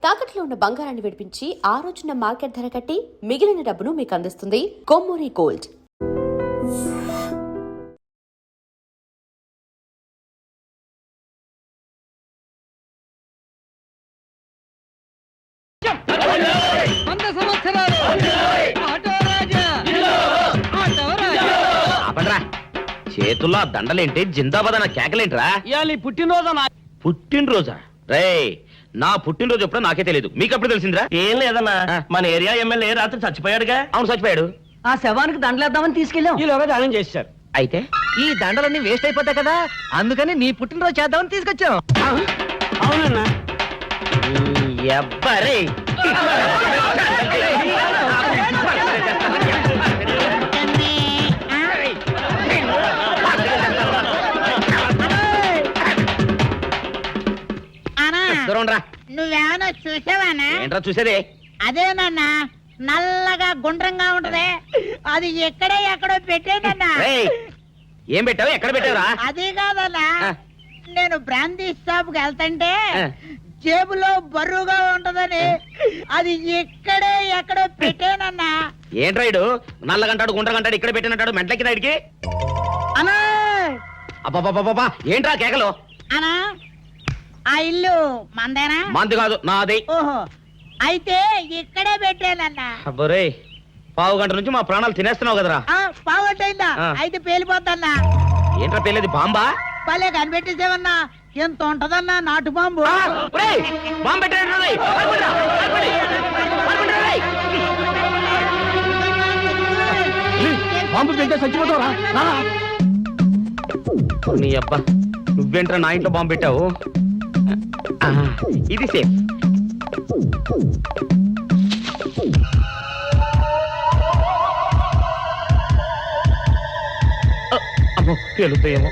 తాకట్లో ఉన్న బంగారాన్ని విడిపించి ఆ రోజున మార్కెట్ ధర కట్టి మిగిలిన డబ్బును మీకు అందిస్తుంది కొమ్మూరి గోల్డ్. చేతుల్లో దండలేంటి, జిందాబాద్ అన్న కేకలేంట్రా? పుట్టినరోజా? రే, నా పుట్టినరోజు ఎప్పుడో నాకే తెలియదు, మీకు ఎప్పుడు తెలిసిందిరా? ఏం లేదన్నా, మన ఏరియా ఎమ్మెల్యే రాత్రి చచ్చిపోయాడుగా. అవును, చచ్చిపోయాడు. ఆ శవానికి దండలేద్దామని తీసుకెళ్ళాం. ఈలోగా దానం చేశారు. అయితే ఈ దండలన్నీ వేస్ట్ అయిపోతాయి కదా, అందుకని నీ పుట్టినరోజు చేద్దామని తీసుకొచ్చాం. అవునన్నా. ఎవ్వరే నువ్వేమన్నా చూసావానా? ఏంట్రా చూసేది? అదేనన్నా, నల్లగా గుండ్రంగా ఉంటది, అది ఎక్కడో పెట్టేనన్నా. ఏం పెట్టావు, ఎక్కడ పెట్టావురా? అది కాదన్నా, నేను బ్రాందీ షాప్ కి వెళ్తుంటే జేబులో బరువుగా ఉంటదని అది ఎక్కడో పెట్టేనన్నా. ఏంట్రా ఇడు నల్లగంటాడు గుండ్రగంటాడు ఇక్కడ పెట్టినట్టాడు మెంట్లకి రైడ్కి? అన్నా అబ్బా, ఏంట్రా కేకలు? అన్నా, ఆ ఇల్లు మందేనా? మంది కాదు, నాది. ఓహో, అయితే ఇక్కడే పెట్టానన్నా. అబ్బరే, పావు గంట నుంచి మా ప్రాణాలు తినేస్తున్నావు కదరా. పావుగంటైందా? అయితే పేలిపోతాన్నా. ఏంట్రా పేలేది, బాంబా? పల్లె కనిపెట్టేసేవన్నా, ఎంత ఉంటదన్నా నాటు బాంబు. బాంబు పెట్టాడు. బాంబు పెడితే చచ్చిపోతావరా? నీ అబ్బా, నువ్వేంట్రా నా ఇంట్లో బాంబు పెట్టావు? ఇది సేఫ్. అమ్మో, పేలుతాయేమో.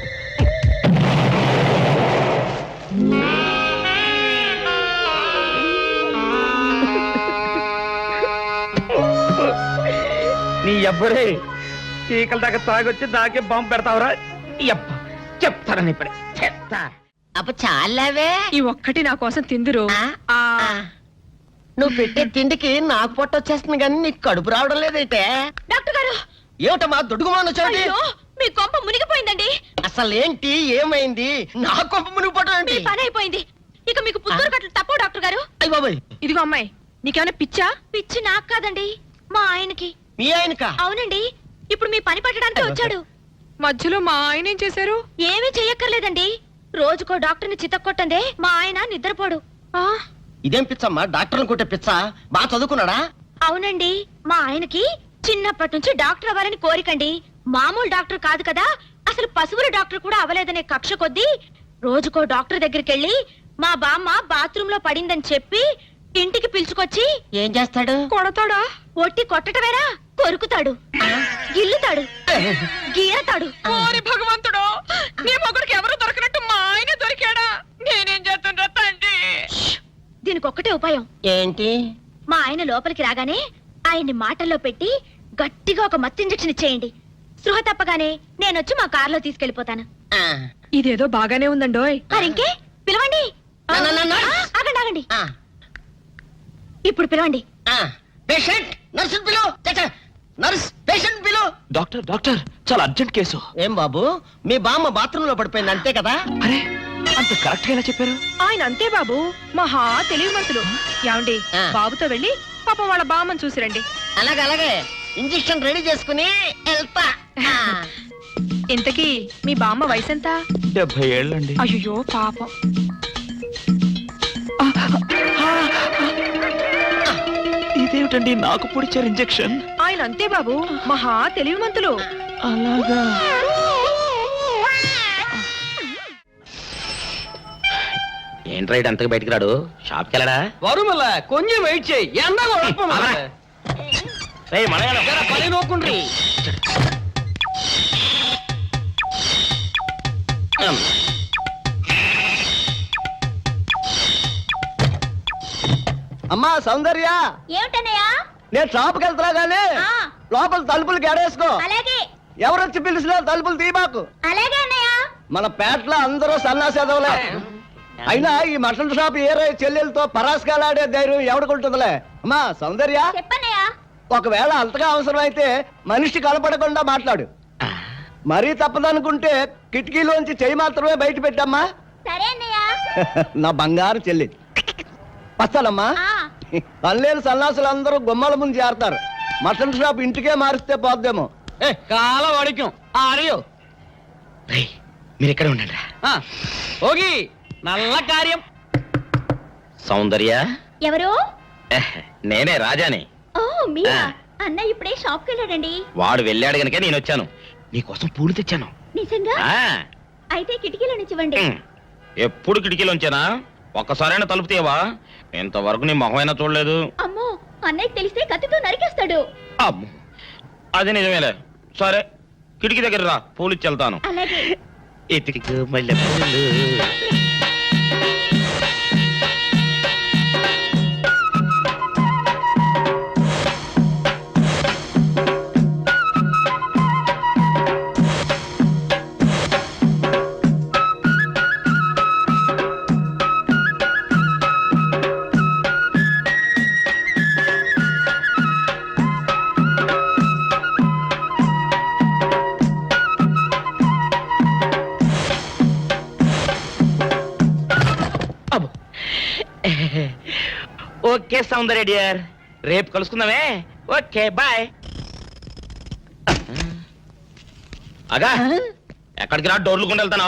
నీ ఎవ్వరే చీకల దాకా తాగొచ్చి దాకే బాంబు పెడతావురా? చెప్తారని ఇప్పుడే చెప్తా. అప్ప చాలావే, ఈ ఒక్కటి నా కోసం తిందురు. నువ్వు పెట్టే తిండికి నాకు పొట్ట వచ్చేస్తుంది కానీ నీకు కడుపు రావడం లేదైతే. డాక్టర్ గారు, ఏమిటమ్మా దుడుగుమాను వచ్చాడు? అయ్యో, మీ కొంప మునిగిపోయిందండి. అసలు ఏంటి, ఏమైంది? నా కొంప మునిగిపోవడం మీ ఏంటి? పని అయిపోయింది. ఇక మీకు పుత్తూరు కట్టలు తప్పవు డాక్టర్ గారు. అయ్య బాబాయ్, ఇదిగో అమ్మాయి, నీకేమైనా పిచ్చా? పిచ్చి నాకు కాదండి, మా ఆయనకి. మీ ఆయనకా? అవునండి, ఇప్పుడు మీ పని పట్టడానికి వచ్చాడు. మధ్యలో మా ఆయన ఏం చేశారు? ఏమీ చెయ్యక్కర్లేదండి, రోజుకో డాక్టర్ని చితక్కొట్టందే మా ఆయన నిద్రపోడు. ఇదేం పిచ్చమ్మా, డాక్టర్ని కొట్టే పిచ్చ? బాగా చదువుకున్నాడా? అవునండి, మా ఆయనకి చిన్నప్పటి నుంచి డాక్టర్ అవ్వాలని కోరికండి. మామూలు డాక్టర్ కాదు కదా, అసలు పశువుల డాక్టర్ కూడా అవ్వలేదనే కక్ష కొద్దీ రోజుకో డాక్టర్ దగ్గరికి వెళ్ళి మా బామ్మ బాత్రూమ్ లో పడిందని చెప్పి ఇంటికి పిలుచుకొచ్చి ఏం చేస్తాడు? కొడతాడా? ఒట్టి కొట్టటమేరా, కొరుకుతాడు, గిల్లుతాడు, గీరతాడు. ఓరి భగవంతుడు, నీ మొగుడికి ఎవరు దొరికినట్టు మా ఆయన దొరికాడా? నేనేం చేస్తుండ్రా తండ్రి? దీనికి ఒక్కటే ఉపాయం. ఏంటి? మా ఆయన లోపలికి రాగానే ఆయన్ని మాటల్లో పెట్టి గట్టిగా ఒక మత్తు ఇంజెక్షన్ ఇచ్చేయండి. స్పృహ తప్పగానే నేనొచ్చి మా కారులో తీసుకెళ్లిపోతాను. ఇదేదో బాగానే ఉందండోయ్. మరింకే పిలవండి. ఆగండి ఆగండి, ఇప్పుడు పిలవండి. పేషెంట్, నర్సు పిలు. నర్స్, పేషెంట్ పిలు. డాక్టర్, డాక్టర్, చాలా అర్జెంట్ కేసు. ఏం బాబు, మీ బామ్మ బాత్రూమ్ లో పడిపోయింది అంతే కదా? అరే, అంత కరెక్ట్ గా ఎలా చెప్పారు? ఆయన అంతే బాబు, మహా తెలివి మనసులు. ఏమండి, బాబుతో వెళ్ళి పాపం వాళ్ళ బామ్మని చూసిరండి. అలాగే ఇంజెక్షన్ రెడీ చేసుకుని వెళ్తా. ఇంతకీ మీ బామ్మ వయసు ఎంత? 70 ఏళ్ళండి. అయ్యో పాపం. ఇదేమిటండి నాకు పొడిచారు ఇంజెక్షన్? ఆయన అంతే బాబు, మహా తెలివి మంతులు. అలాగా? ఏంట్రా ఇడు అంతగా బయటికి రాడు? షాప్కి వెళ్ళడా? వరుమల కొంచెం వెయిట్ చేయి. పని నోకుండ్రి. అమ్మా సౌందర్య, ఏమిటన్నయ్యా? నేను షాప్కి వెళ్తున్నా గానీ లోపల తలుపులు గడేసుకో. అలాగే. ఎవరొచ్చి పిలిచినా తలుపులు తీయబాకు. అలాగే అన్నయ్య. మన పేటలో అందరూ సన్నాసేదవులే. అయినా ఈ మటన్ షాప్ ఏరే చెల్లెలతో పరాస్కాలాడే ధైర్యం ఎవడుకుంటుందిలే. అమ్మా సౌందర్య, చెప్పన్నయ్యా. ఒకవేళ అంతగా అవసరమైతే మనిషి కలపడకుండా మాట్లాడు. మరీ తప్పదనుకుంటే కిటికీలోంచి చెయ్యి మాత్రమే బయట పెట్టమ్మా. సరే అన్నయ్య. నా బంగారు చెల్లి. వస్తానమ్మా. పనిలేని సన్నాసులు అందరూ గుమ్మల ముందు చేరతారు. మటన్ షాప్ ఇంటికే మారిస్తే పోద్దేమో. కాల వాడికం ఆరియో మీరు ఇక్కడ ఉండండి. ఓగి నల్ల కార్యం. సౌందర్య, ఎవరు? నేనే రాజాని. ఓ మీరా? ఆ. అన్న ఇప్పుడే షాప్కి వెళ్ళాడండి. వాడు వెళ్ళాడు గనుక నేను వచ్చాను. నీకోసం పూలు తెచ్చాను. నిజంగా? ఆ, అయితే కిటికీలో నుంచి ఇవ్వండి. ఎప్పుడు కిటికీలోంచేనా? ఒక్కసారైనా తలుపు తీయవా? ఇంతవరకు నీ మొహమైనా చూడలేదు. అమ్మో, అన్నయ్యకి తెలిస్తే కత్తితో నరికేస్తాడు. అమ్మో, అది నిజమేలే. సరే, కిటికీ దగ్గర రా, పూలు ఇచ్చి వెళ్తాను. అలాగే. ఎతికి మల్లె పూలు. అబ్బో. ఓకే సౌందర్య డియర్, రేపు కలుసుకుందామే. Okay bye. అగా ఎక్కడికి రా, డోర్లు కొండ వెళ్తానా?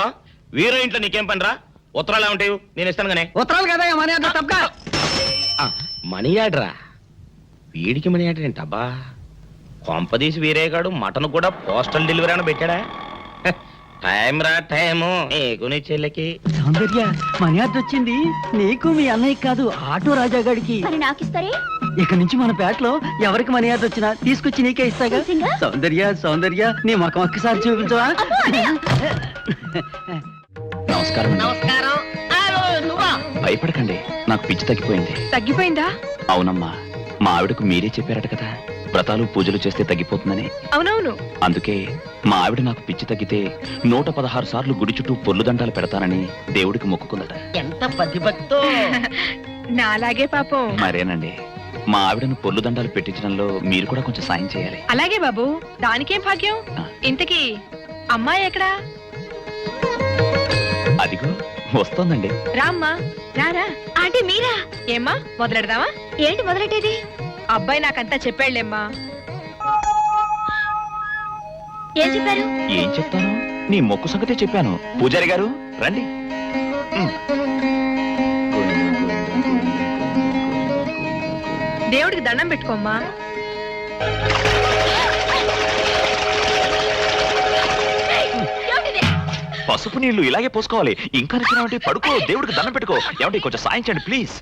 వీరో ఇంట్లో నీకేం పని రా? ఉత్తరాలు ఏమంటాయి? నేను ఇస్తాను గానే. ఉత్తరాలు కదా మనీ అంత తప్ప. మనీ ఆర్డరా? వీడికి మనీ ఆర్డర్ ఏంటబ్బా? కొంపదీసి వీరేగాడు మటన్ కూడా పోస్టల్ డెలివరీ అని పెట్టాడా? టైం రా టైము నీకు నీ చెల్లెకి. సౌందర్య, మనీ ఆర్డర్ వచ్చింది. నీకు మీ అన్నయ్య కాదు, ఆటో రాజా గాడికి. మరి నాకు ఇస్తారే? ఇక నుంచి మన పేటలో ఎవరికి మనీ ఆర్డర్ వచ్చినా తీసుకొచ్చి నీకే ఇస్తాగా. నిజంగా? సౌందర్య సౌందర్య, నీ ముఖం ఒక్కసారి చూపించవా? నమస్కారం అండి. నమస్కారం. నువ్వా? భయపడకండి, నాకు పిచ్చి తగ్గిపోయింది. తగ్గిపోయిందా? అవునమ్మా, మా ఆవిడకు మీరే చెప్పారట కదా, వ్రతాలు పూజలు చేస్తే తగ్గిపోతుందని. అవునవును. అందుకే మా ఆవిడ నాకు పిచ్చి తగ్గితే 116 సార్లు గుడి చుట్టూ పొర్లు దండాలు పెడతానని దేవుడికి మొక్కుకుందట. ఎంత పతిభక్తో. నాలాగే పాపం. మరేనండి, మా ఆవిడను పొర్లు దండాలు పెట్టించడంలో మీరు కూడా కొంచెం సాయం చేయాలి. అలాగే బాబు, దానికేం భాగ్యం. ఇంతకీ అమ్మాయి ఎక్కడా? అదిగో వస్తోందండి. రామ్మా, రారా. ఆంటీ మీరా? ఏమ్మా, మొదలెడదామా? ఏంటి మొదలెట్టేది? అబ్బాయి నాకంతా చెప్పాడులేమ్మా. ఏం చెప్పారు? ఏం చెప్తాను, నీ మొక్కు సంగతే చెప్పాను. పూజారి గారు రండి. దేవుడికి దండం పెట్టుకోమ్మా. పసుపు నీళ్లు ఇలాగే పోసుకోవాలి. ఇంకా నిచ్చినామంటే పడుకో, దేవుడికి దండం పెట్టుకో. ఏమంటే కొంచెం సాయం చేయండి ప్లీజ్.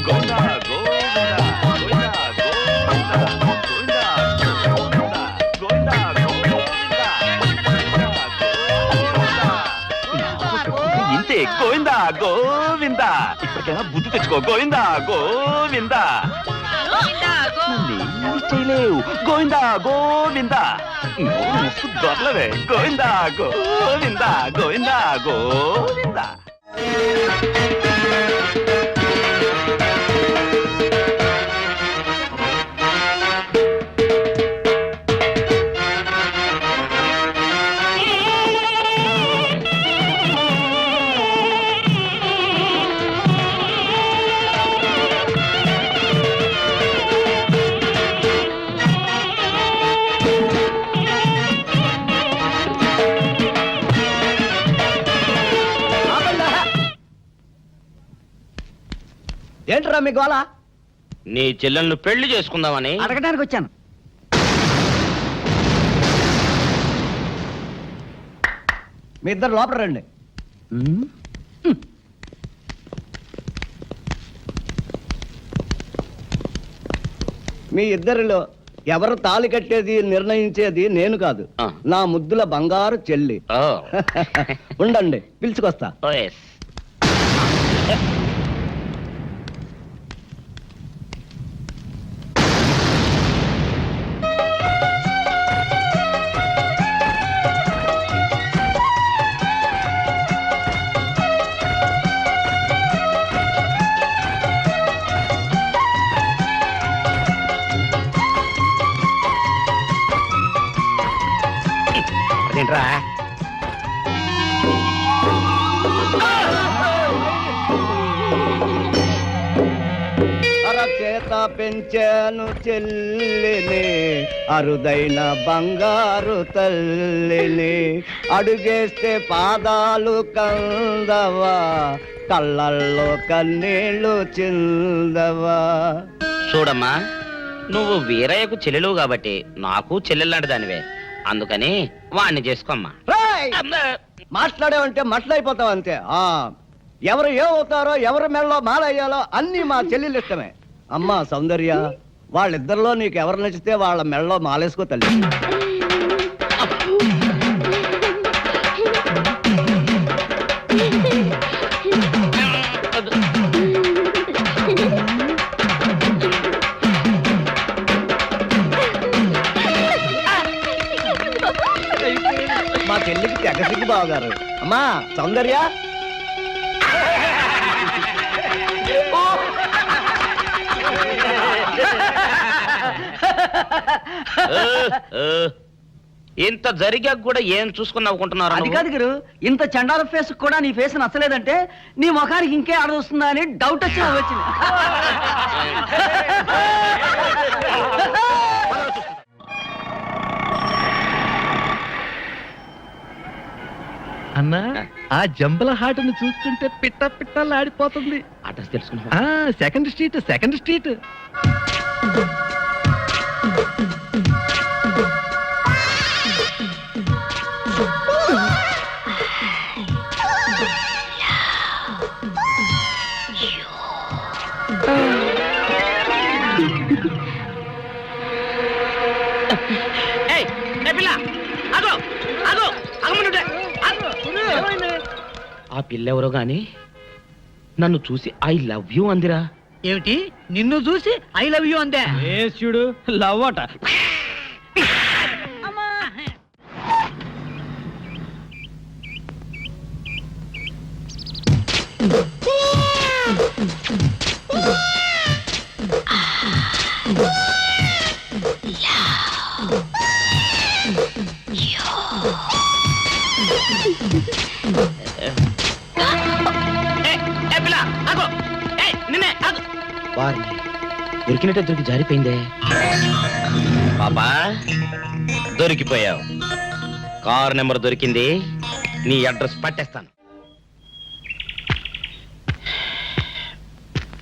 గోవిందా, గోవిందా, గోవిందా, గోవిందా, గోవిందా, గోవిందా, గోవిందా. ఇంతే, గోవిందా గోవిందా. ఇప్పటికైనా బుద్ధి తెచ్చుకో. గోవిందా గోవిందా. నన్నేమీ చేయలేవు. గోవిందా గోవిందా. ముప్పు దొరలవే. గోవిందా గోవిందా, గోవిందా గోవిందా. ఏంట్రా మీ గోళ? నీ చెల్లెలను పెళ్లి చేసుకుందామని. అడగడానికి వచ్చాను. మీ ఇద్దరు లోపల రండి. మీ ఇద్దరిలో ఎవరు తాళి కట్టేది నిర్ణయించేది నేను కాదు, ఆ. నా ముద్దుల బంగారు చెల్లి. ఓ. ఉండండి, పిలుచుకొస్తా. ఓ, yes. ఏంట్రా అరచేత పెంచాను చెల్లిని, అరుదైన బంగారు తల్లిని, అడుగేస్తే పాదాలు కందవా, కళ్ళల్లో కన్నీళ్ళు చిందవా. చూడమ్మా, నువ్వు వీరయ్యకు చెల్లెలు కాబట్టి నాకు చెల్లెల్లాంటి దానివే, అందుకని వాణ్ణి చేసుకోమ్మా. రేయ్! మాట్లాడావంటే మట్లయిపోతావు అంతే. ఎవరు ఏమవుతారో, ఎవరి మెళ్ళలో మాలయ్యాలో అన్ని మా చెల్లెలు ఇష్టమే. అమ్మా సౌందర్య, వాళ్ళిద్దరిలో నీకు ఎవరు నచ్చితే వాళ్ళ మెళ్ళలో మాలేసుకో తల్లి. మా చెల్లికి తెగ సిగ్గు బావగారు. అమ్మా సౌందర్య, ఇంత జరిగాక కూడా ఏం చూసుకుని నవ్వుకుంటున్నారు? అది కాదు గురు, ఇంత చండాల ఫేస్ కూడా నీ ఫేస్ నచ్చలేదంటే నీ ముఖానికి ఇంకే ఆడదొస్తుందా అని డౌట్ వచ్చి వచ్చింది. అన్నా, ఆ జంబల హాటును చూస్తుంటే పిట్ట పిట్టలాడిపోతుంది. అడ్రస్ తెలుసుకున్నా? Second street, second street. ఆ పిల్లెవరో గాని నన్ను చూసి ఐ లవ్ యూ అందిరా. ఏమిటి, నిన్ను చూసి ఐ లవ్ యూ అందే? చూడు, లవ్ అట. వారిని దొరికినట్టే దొరికి జారిపోయిందే. పాపా, దొరికిపోయావు. కారు నెంబర్ దొరికింది, నీ అడ్రస్ పట్టేస్తాను.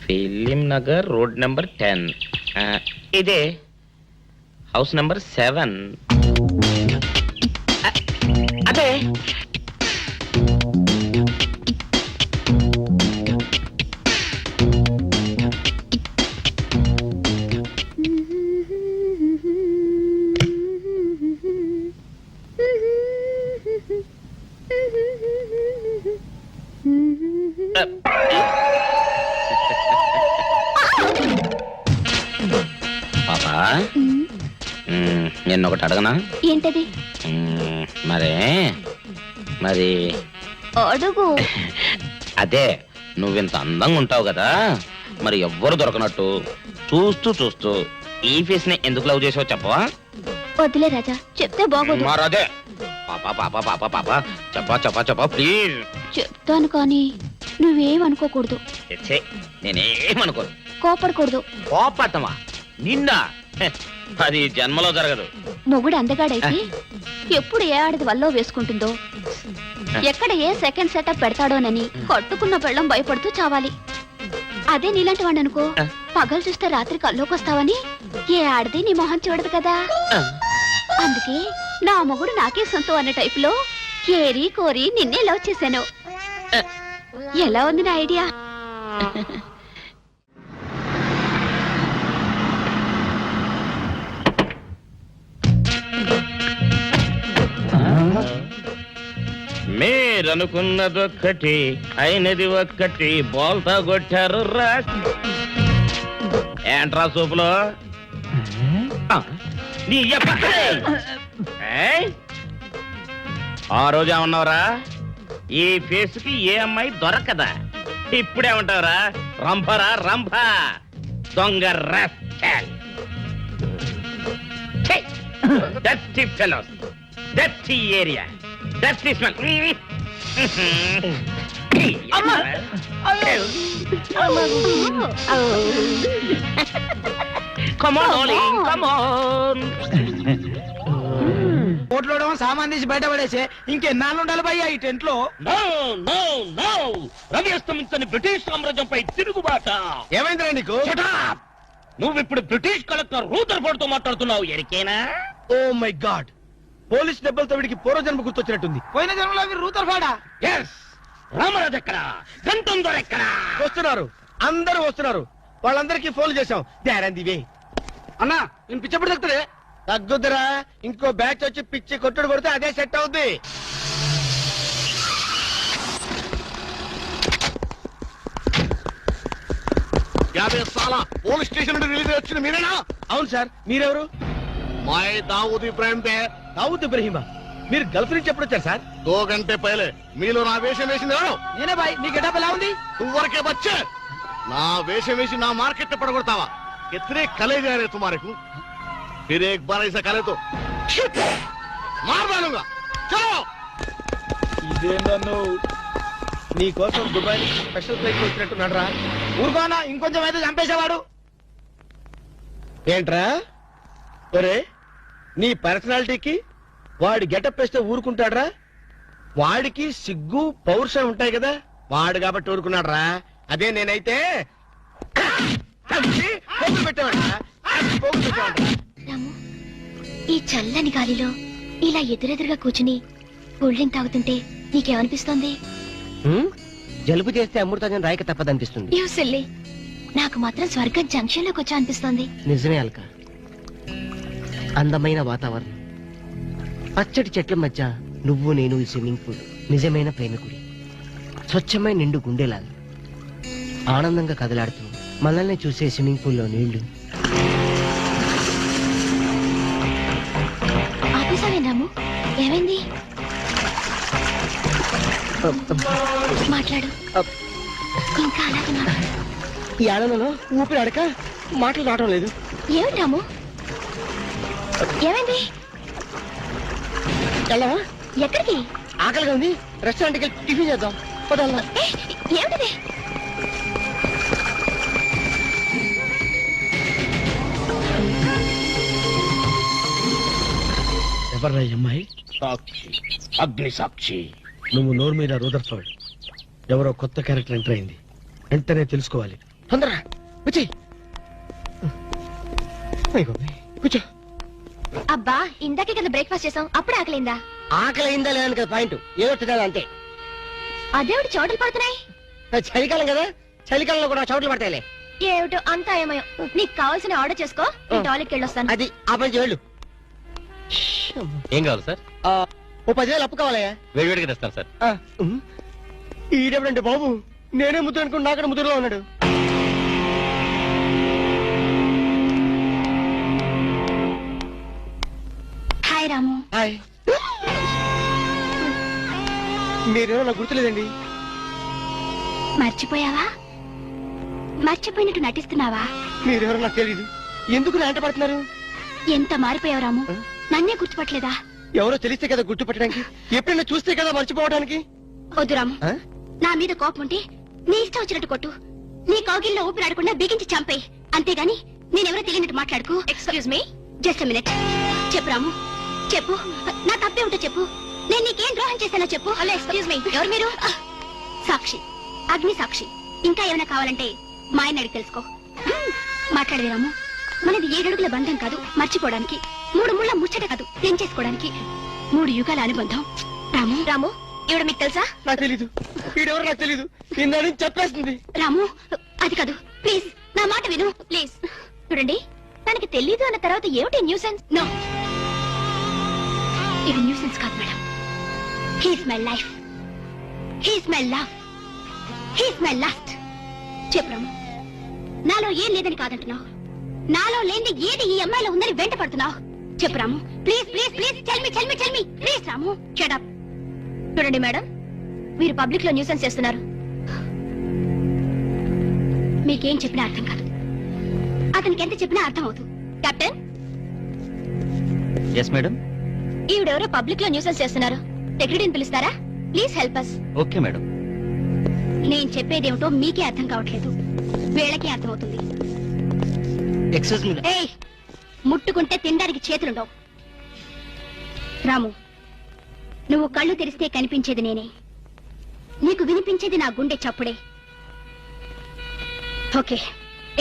Film Nagar, road number 10. ఇదే హౌస్ నెంబర్ 7. అదే. పాపా, నేను ఒకటి అడగనా? ఏంటది? మరి అడుగు. అదే, నువ్వింత అందంగా ఉంటావు కదా, మరి ఎవ్వరు దొరకనట్టు చూస్తూ చూస్తూ ఈ ఫేస్ ని ఎందుకు లవ్ చేసావు చెప్పవా? వద్దులే రాజా, చెప్తే బాగోదు. మరదే. పాపా పాపా పాపా పాపా, చెప్పా చెప్పా చెప్పా ప్లీజ్. చెప్తాను కానీ నువ్వేమనుకోకూడదు. నేనేమనుకోను. కోపడకూడదు. కోపట్టమా? నిండా అది జన్మలో జరగదు. మొగుడు అందగాడైతే ఎప్పుడు ఏ ఆడది వల్లో వేసుకుంటుందో, ఎక్కడ ఏ సెకండ్ సెటప్ పెడతాడోనని కట్టుకున్న పెళ్ళం భయపడుతూ చావాలి. అదే నీలాంటి వాడు అనుకో, పగలు చూస్తే రాత్రి కల్లోకొస్తావని ఏ ఆడది నీ మొహం చూడదు కదా. అందుకే నా మొగుడు నాకే సొంతం అన్న టైపులో ఏరి కోరి నిన్నే లవ్ చేశాను. ఎలా ఉంది నా ఐడియా? మీరనుకున్నదొక్కటి అయినది ఒక్కటి, బోల్తా కొట్టారు రా. ఏంట్రా సూపులో నీ ఆ రోజు ఏమన్నావురా? ఈ ఫేస్ కి ఏ అమ్మాయి దొరకదా? ఇప్పుడేమంటావురా? రంభరా రంభ, దొంగ rascal. Dirty fellows. Dirty area dirty smell Come on, darling, come on. కోట్లో సామాన్ తీసి బయట పడేసే ఇంకెన్నాళ్ళు ఉండాలి భయ్యా ఈ టెంట్ లో. No, no, no. రవి అస్తమించని బ్రిటిష్ సామ్రాజ్యంపై తిరుగుబాట. ఏమైందిరా నీకు? Shut up. నువ్విప్పుడు బ్రిటిష్ కలెక్టర్ రూదర్ఫోర్డ్ తో మాట్లాడుతున్నావు ఎరికేనా? ఓ మై గాడ్, పోలీస్ దెబ్బలతో వీడికి పూర్వజన్మ గుర్తొచ్చినట్టుంది. పోయిన జన్మలో మీరు రూతర్ఫాడా? ఎస్. రామరాజు ఎక్కడ? గంటం దొర ఎక్కడ? వస్తున్నారు, అందరూ వస్తున్నారు. వాళ్ళందరికీ ఫోన్ చేశాం. దివే అన్నా నేను పిచ్చప్పుడు తగ్గుతుంది. తగ్గుద్దురా, ఇంకో బ్యాచ్ వచ్చి పిచ్చి కొట్టుడు కొడితే అదే సెట్ అవుద్ది. పోలీస్ స్టేషన్ నుండి రిలీజ్ వచ్చిన మీరేనా? అవును సార్, మీరెవరు? మై దావూద్ ఇబ్రాహిం దే. దావూద్ ఇబ్రహీమా, మీరు గల్ఫ్ నుంచి ఎప్పుడు వచ్చారు సార్? 2 గంటే పైలే. మీలో నా వేషం వేసింది ఎవరు? నేనే బాయ్. మీ గెటప్ ఎలా ఉంది? నువ్వరకే బచ్చే. నా వేషం వేసి నా మార్కెట్ పడగొడతావా? कितने कले जा रहे तुम्हारे को? फिर एक बार ऐसा करे तो मार डालूंगा. चलो. ఇదేందన్ను నీ కోసం దుబాయ్ స్పెషల్ ఫ్లైట్ వచ్చినట్టున్నాడు రా. ఊరుకోనా, ఇంకొంచెం అయితే చంపేసేవాడు. ఏంట్రా ఒరే, నీ పర్సనాలిటీకి వాడి గెటప్ వేస్తే ఊరుకుంటాడ్రా? వాడికి సిగ్గు పౌరుషం ఉంటాయి కదా, వాడు కాబట్టి ఊరుకున్నాడు రా. అదే నేనైతే రాము, ఈ చల్లని గాలిలో ఇలా ఎదురెదురుగా కూర్చుని కూల్ డ్రింక్ తాగుతుంటే నీకేమనిపిస్తోంది? జలుబు చేస్తే అమృతాజన్ రాయక తప్పదనిపిస్తుంది. యూ సిల్లీ, నాకు మాత్రం స్వర్గం జంక్షన్ లోకి వచ్చా అనిపిస్తోంది. నిజమే అల్క, అందమైన వాతావరణం, పచ్చటి చెట్ల మధ్య నువ్వు నేను ఈ స్విమ్మింగ్ పూల్, నిజమైన ప్రేమికుడి, స్వచ్ఛమైన నిండు గుండెలాగా ఆనందంగా కదలాడుతూ మనల్ని చూసే స్విమ్మింగ్ పూల్లో నీళ్లు. ఆపేసావే రాము, ఏమైంది? మాట్లాడు, ఇంకా అలాగే మాట్లాడు. ఈ ఆనందంలో ఊపిరి అడక మాటలు రావడం లేదు. ఏమిటి రాము, ఏమైంది? వెళ్ళవా? ఎక్కడికి? ఆకలిగా ఉంది, రెస్టారెంట్కి వెళ్ళి టిఫిన్ చేద్దాం. పదాలా? ఏమిటిది? ఎవర్రా ఈ అమ్మాయి? సాక్షి, అగ్ని సాక్షి. నువ్వు నోరు మీద రూదర్ఫోర్డ్, ఎవరో కొత్త క్యారెక్టర్ ఎంటర్ అయింది. వెంటనే తెలుసుకోవాలి. తొందరగా వచ్చి కూర్చో. అబ్బా, ఇందాకే కదా బ్రేక్ఫాస్ట్ చేసాం, అప్పుడు ఆకలిందా? ఆకలి అయిందా లేదని కదా పాయింట్, ఏదో తినాలి అంతే. అదేమిటి చోటలు పడుతున్నాయి? చలికాలం కదా, చలికాలంలో కూడా చోట్లు పడతాయిలే. ఏమిటో అంతా ఏమయో. నీకు కావాల్సిన ఆర్డర్ చేసుకో, నేను టాయిలెట్కి వెళ్ళొస్తాను. అది ఆ పని చేయాలి. ఏం కావాలి సార్? ఓ 10,000 అప్పు కావాలయ్యా. వేడివేడిగా తెస్తాను సార్. ఈడెవడంటే బాబు, నేనే ముద్దు అనుకుని నాకడ ముద్దులో ఉన్నాడు. హాయ్ రాము. హాయ్. మీరేమో నాకు గుర్తులేదండి. మర్చిపోయావా? మర్చిపోయినట్టు నటిస్తున్నావా? మీరెవరో నాకు తెలీదు. ఎందుకు నా వెంట పడుతున్నారు? ఎంత మారిపోయావు రాము, నన్నే గుర్తుపట్టలేదా? ఎవరో తెలిస్తే కదా గుర్తుపట్టడానికి, ఎప్పుడైనా చూస్తే కదా మర్చిపోవడానికి. వద్దు రాము, నా మీద కోపం ఉంటే నీ ఇష్టం వచ్చినట్టు కొట్టు, నీ కౌగిల్లో ఊపిరాడకుండా బిగించి చంపేయి. అంతేగాని నేనెవరో తెలియనట్టు మాట్లాడుకు. Excuse me, just minute. చెప్పు రాము, చెప్పు. నా తప్పే ఉంటే చెప్పు. నేను నీకేం ద్రోహం చేశానో చెప్పు. హలో, ఎక్స్క్యూజ్ మీ, ఎవరు మీరు? సాక్షి, అగ్ని సాక్షి. ఇంకా ఏమైనా కావాలంటే మా ఆయన అడిగి తెలుసుకో. మాట్లాడేది రాము, మనది 7 అడుగుల బంధం కాదు మర్చిపోవడానికి, 3 ముళ్ళ ముచ్చట కాదు తెంచేసుకోవడానికి, 3 యుగాల అనుబంధం. రాము, రాము, ఇవిడ మీకు తెలుసా? నాకు తెలీదు. వీడెవరో నాకు తెలీదు. నిన్న చెప్పేస్తుంది. రాము, అది కాదు, ప్లీజ్ నా మాట విను, ప్లీజ్. చూడండి, తనకి తెలీదు అన్న తర్వాత ఏమిటి న్యూసెన్స్? నో, ఇది న్యూసెన్స్ కాదు madam. He's my life, he's my love, he's my last. చెప్పు రాము, నాలో ఏం లేదని కాదంటున్నావు, నాలో లేని ఏది ఈ అమ్మాయిలో ఉందని వెంట పడుతున్నావు. చెప్పు Ramu, please please please, tell me please. Ramu, shut up. చూడండి మేడం, మీరు పబ్లిక్ లో న్యూసెన్స్ చేస్తున్నారు. మీకేం చెప్పినా అర్థం కాదు, అతనికి ఎంత చెప్పినా అర్థం అవుతుంది. కెప్టెన్. Yes madam. ఈవిడెవరో పబ్లిక్ లో న్యూసెన్స్ చేస్తున్నారు. సెక్రటరీని పిలుస్తారా? Please help us. Okay madam. నేను చెప్పేదేమిటో మీకే అర్థం కావట్లేదు, వీళ్ళకి అర్థమవుతుంది. Excuse me. ఏయ్, ముట్టుకుంటే తినడానికి చేతులుండవు. రాము, నువ్వు కళ్ళు తెరిస్తే కనిపించేది నేనే, నీకు వినిపించేది నా గుండె చప్పుడే. Okay,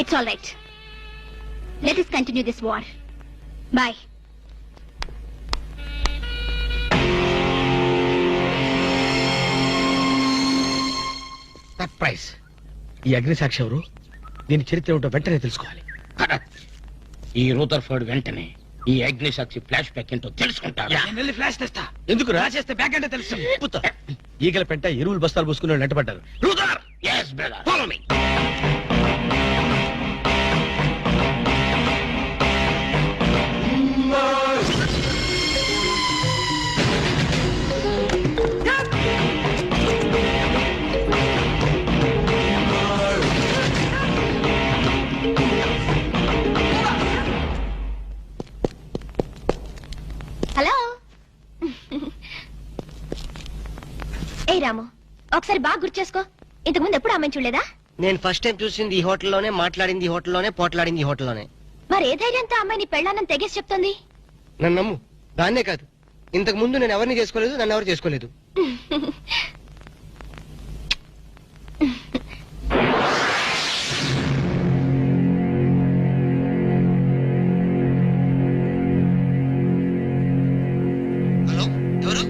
it's all right. Let us continue this war. Bye. Surprise. ఈ అగ్నిసాక్షి ఎవరు? దీని చరిత్ర ఏమిటో వెంటనే తెలుసుకోవాలి. ఈ రూదర్ఫర్డ్ వెంటనే ఈ అగ్నిసాక్షి ఫ్లాష్ బ్యాక్ ఏంటో తెలుసుకుంటాడు. ఫ్లాష్ తెస్తా. ఎందుకు రాసేస్తే బ్యాక్ అంటే తెలుసు. ఈగల పెంట ఎరువులు బస్తాలు పూసుకుని నెట్టబడ్డారు. రూదర్, yes brother, follow me. Hello. ఏ రాము, ఒకసారి బాగా గుర్తు చేసుకో. ఇంతకుముందు ఎప్పుడు ఆమెను చూడలేదా? నేను ఫస్ట్ టైం చూసింది ఈ హోటల్లోనే, మాట్లాడింది ఈ హోటల్లోనే, పోట్లాడింది ఈ హోటల్లోనే. మరి ఏ ధైర్యంతో అమ్మాయిని పెళ్ళానని తెగేసి చెప్తుంది? నన్ను నమ్ము. దాన్నే కాదు, ఇంతకు ముందు నేను ఎవరిని చేసుకోలేదు, నన్ను ఎవరు చేసుకోలేదు. హలో, ఎవరు?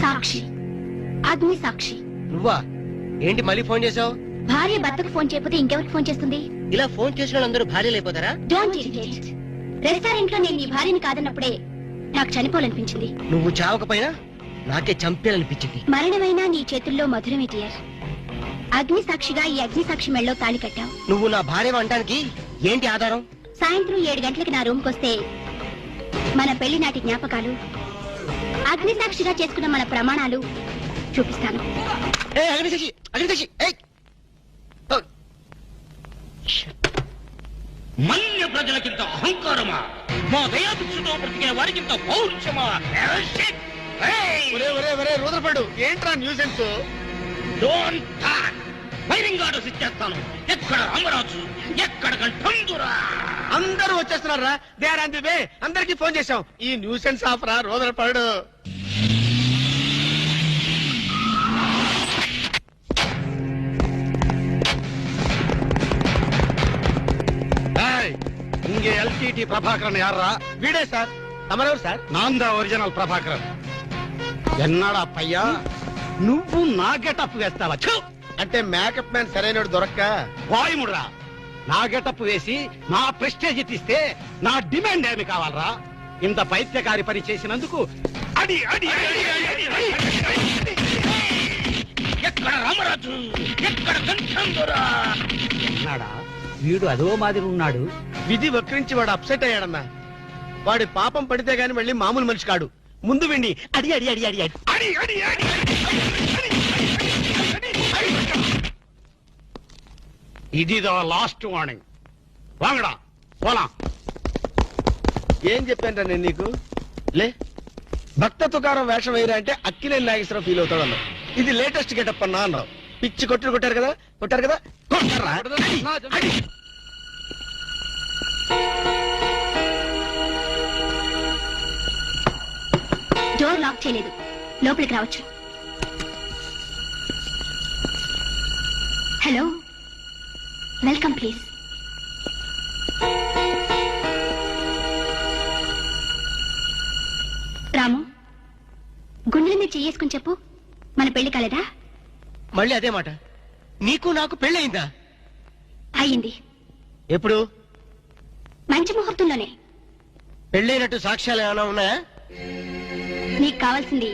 సాక్షి, అగ్ని సాక్షి. నువ్వా? ఏంటి మళ్ళీ ఫోన్ చేసావు? భార్య భర్తకు ఫోన్ చేయకపోతే ఇంకెవరికి ఫోన్ చేస్తుంది? ఇలా ఫోన్ చేసిన వాళ్ళందరూ భార్యలు అయిపోతారా? Don't irritate. రెస్టారెంట్ లో నేను నీ భార్యని కాదన్నప్పుడే నాకు చనిపోవాలనిపించింది. నువ్వు చావకపోయినా నాకే చంపేయాలనిపించింది. మరణమైనా నీ చేతుల్లో మధురమే డియర్. అగ్ని సాక్షిగా ఈ అగ్ని సాక్షి మెళ్ళో తాళి కట్టావు. నువ్వు నా భార్య అనడానికి ఏంటి ఆధారం? సాయంత్రం 7 గంటలకి నా రూమ్ కొస్తే మన పెళ్లి నాటి జ్ఞాపకాలు, అగ్ని సాక్షిగా చేసుకున్న మన ప్రమాణాలు చూపిస్తాను. ఏ అగ్నిసాక్షి, అగ్నిసాక్షి, ఏయ్! ఓ! మన్య ప్రజలకింత అహంకారమా? మా దయాభిక్షతో బ్రతికే వారికింత పౌరుషమా? రూదర్ఫర్డ్, ఏంట్రా nuisance? Don't talk. Firing orders ఇచ్చేస్తాను. ఎక్కడ రామరాజు, ఎక్కడ కంఠందురా? అందరూ వచ్చేస్తున్నారా? They are on the way. అందరికి ఫోన్ చేశాం. ఈ న్యూసెన్స్ ఆఫ్ రా రూదర్ఫర్డ్. இங்க எல்டிடி பிரபாகரன் யாரா? வீடே சார். తమరెవరు సార్? நான் தான் ఒరిజినల్ ప్రభాకరన్. ఎన్నాడా పయ్యా నువ్వు నా గెటప్ వేస్తావా? ఛు! అంటే మేకప్ మ్యాన్ సరైనడు దొరక్క వాయుముడ్రా. నా గెటప్ వేసి నా ప్రెస్టేజ్ తీస్తే నా డిమాండ్ ఏమి కావాలరా? ఇంత పైత్యకారి పని చేసినందుకు అడి అడి అడి అడి అడి అడి. ఎక్కడ రామరాజు, ఎక్కడ కంఠందురా? ఎన్నాడా వీడు అదో మాదిరి ఉన్నాడు. విధి వక్రించి వాడు అప్సెట్ అయ్యాడన్నా. వాడి పాపం పడితే గాని మళ్ళీ మామూలు మనిషి కాడు. ముందు విండి అడి అడి అడి అడి అడి అడి అడి అడి ఇది లాస్ట్ వార్నింగ్. వాంగడా పోలా. ఏం చెప్పాను నేను నీకు? లే, భక్త తుకారం వేషం వేయరా అంటే అక్కినేని నాగేశ్వరరావు ఫీల్ అవుతాడు అన్నావు. ఇది లేటెస్ట్ గెటప్ అన్నా అన్నావు. పిచ్చి కొట్టారు కదా, కొట్టారు కదా, కొట్టారా? అడి. డోర్ లాక్ చేయలేదు, లోపలికి రావచ్చు. Hello, welcome please. రాము, గుండెల మీద చేసుకుని చెప్పు, మన పెళ్లి కాలేదా? మళ్ళీ అదే మాట. నీకు నాకు పెళ్ళయిందా? అయ్యింది. ఎప్పుడు? మంచి ముహూర్తంలోనే. పెళ్ళైనట్టు సాక్ష్యాలు ఏమైనా ఉన్నాయా? నీకు కావాల్సింది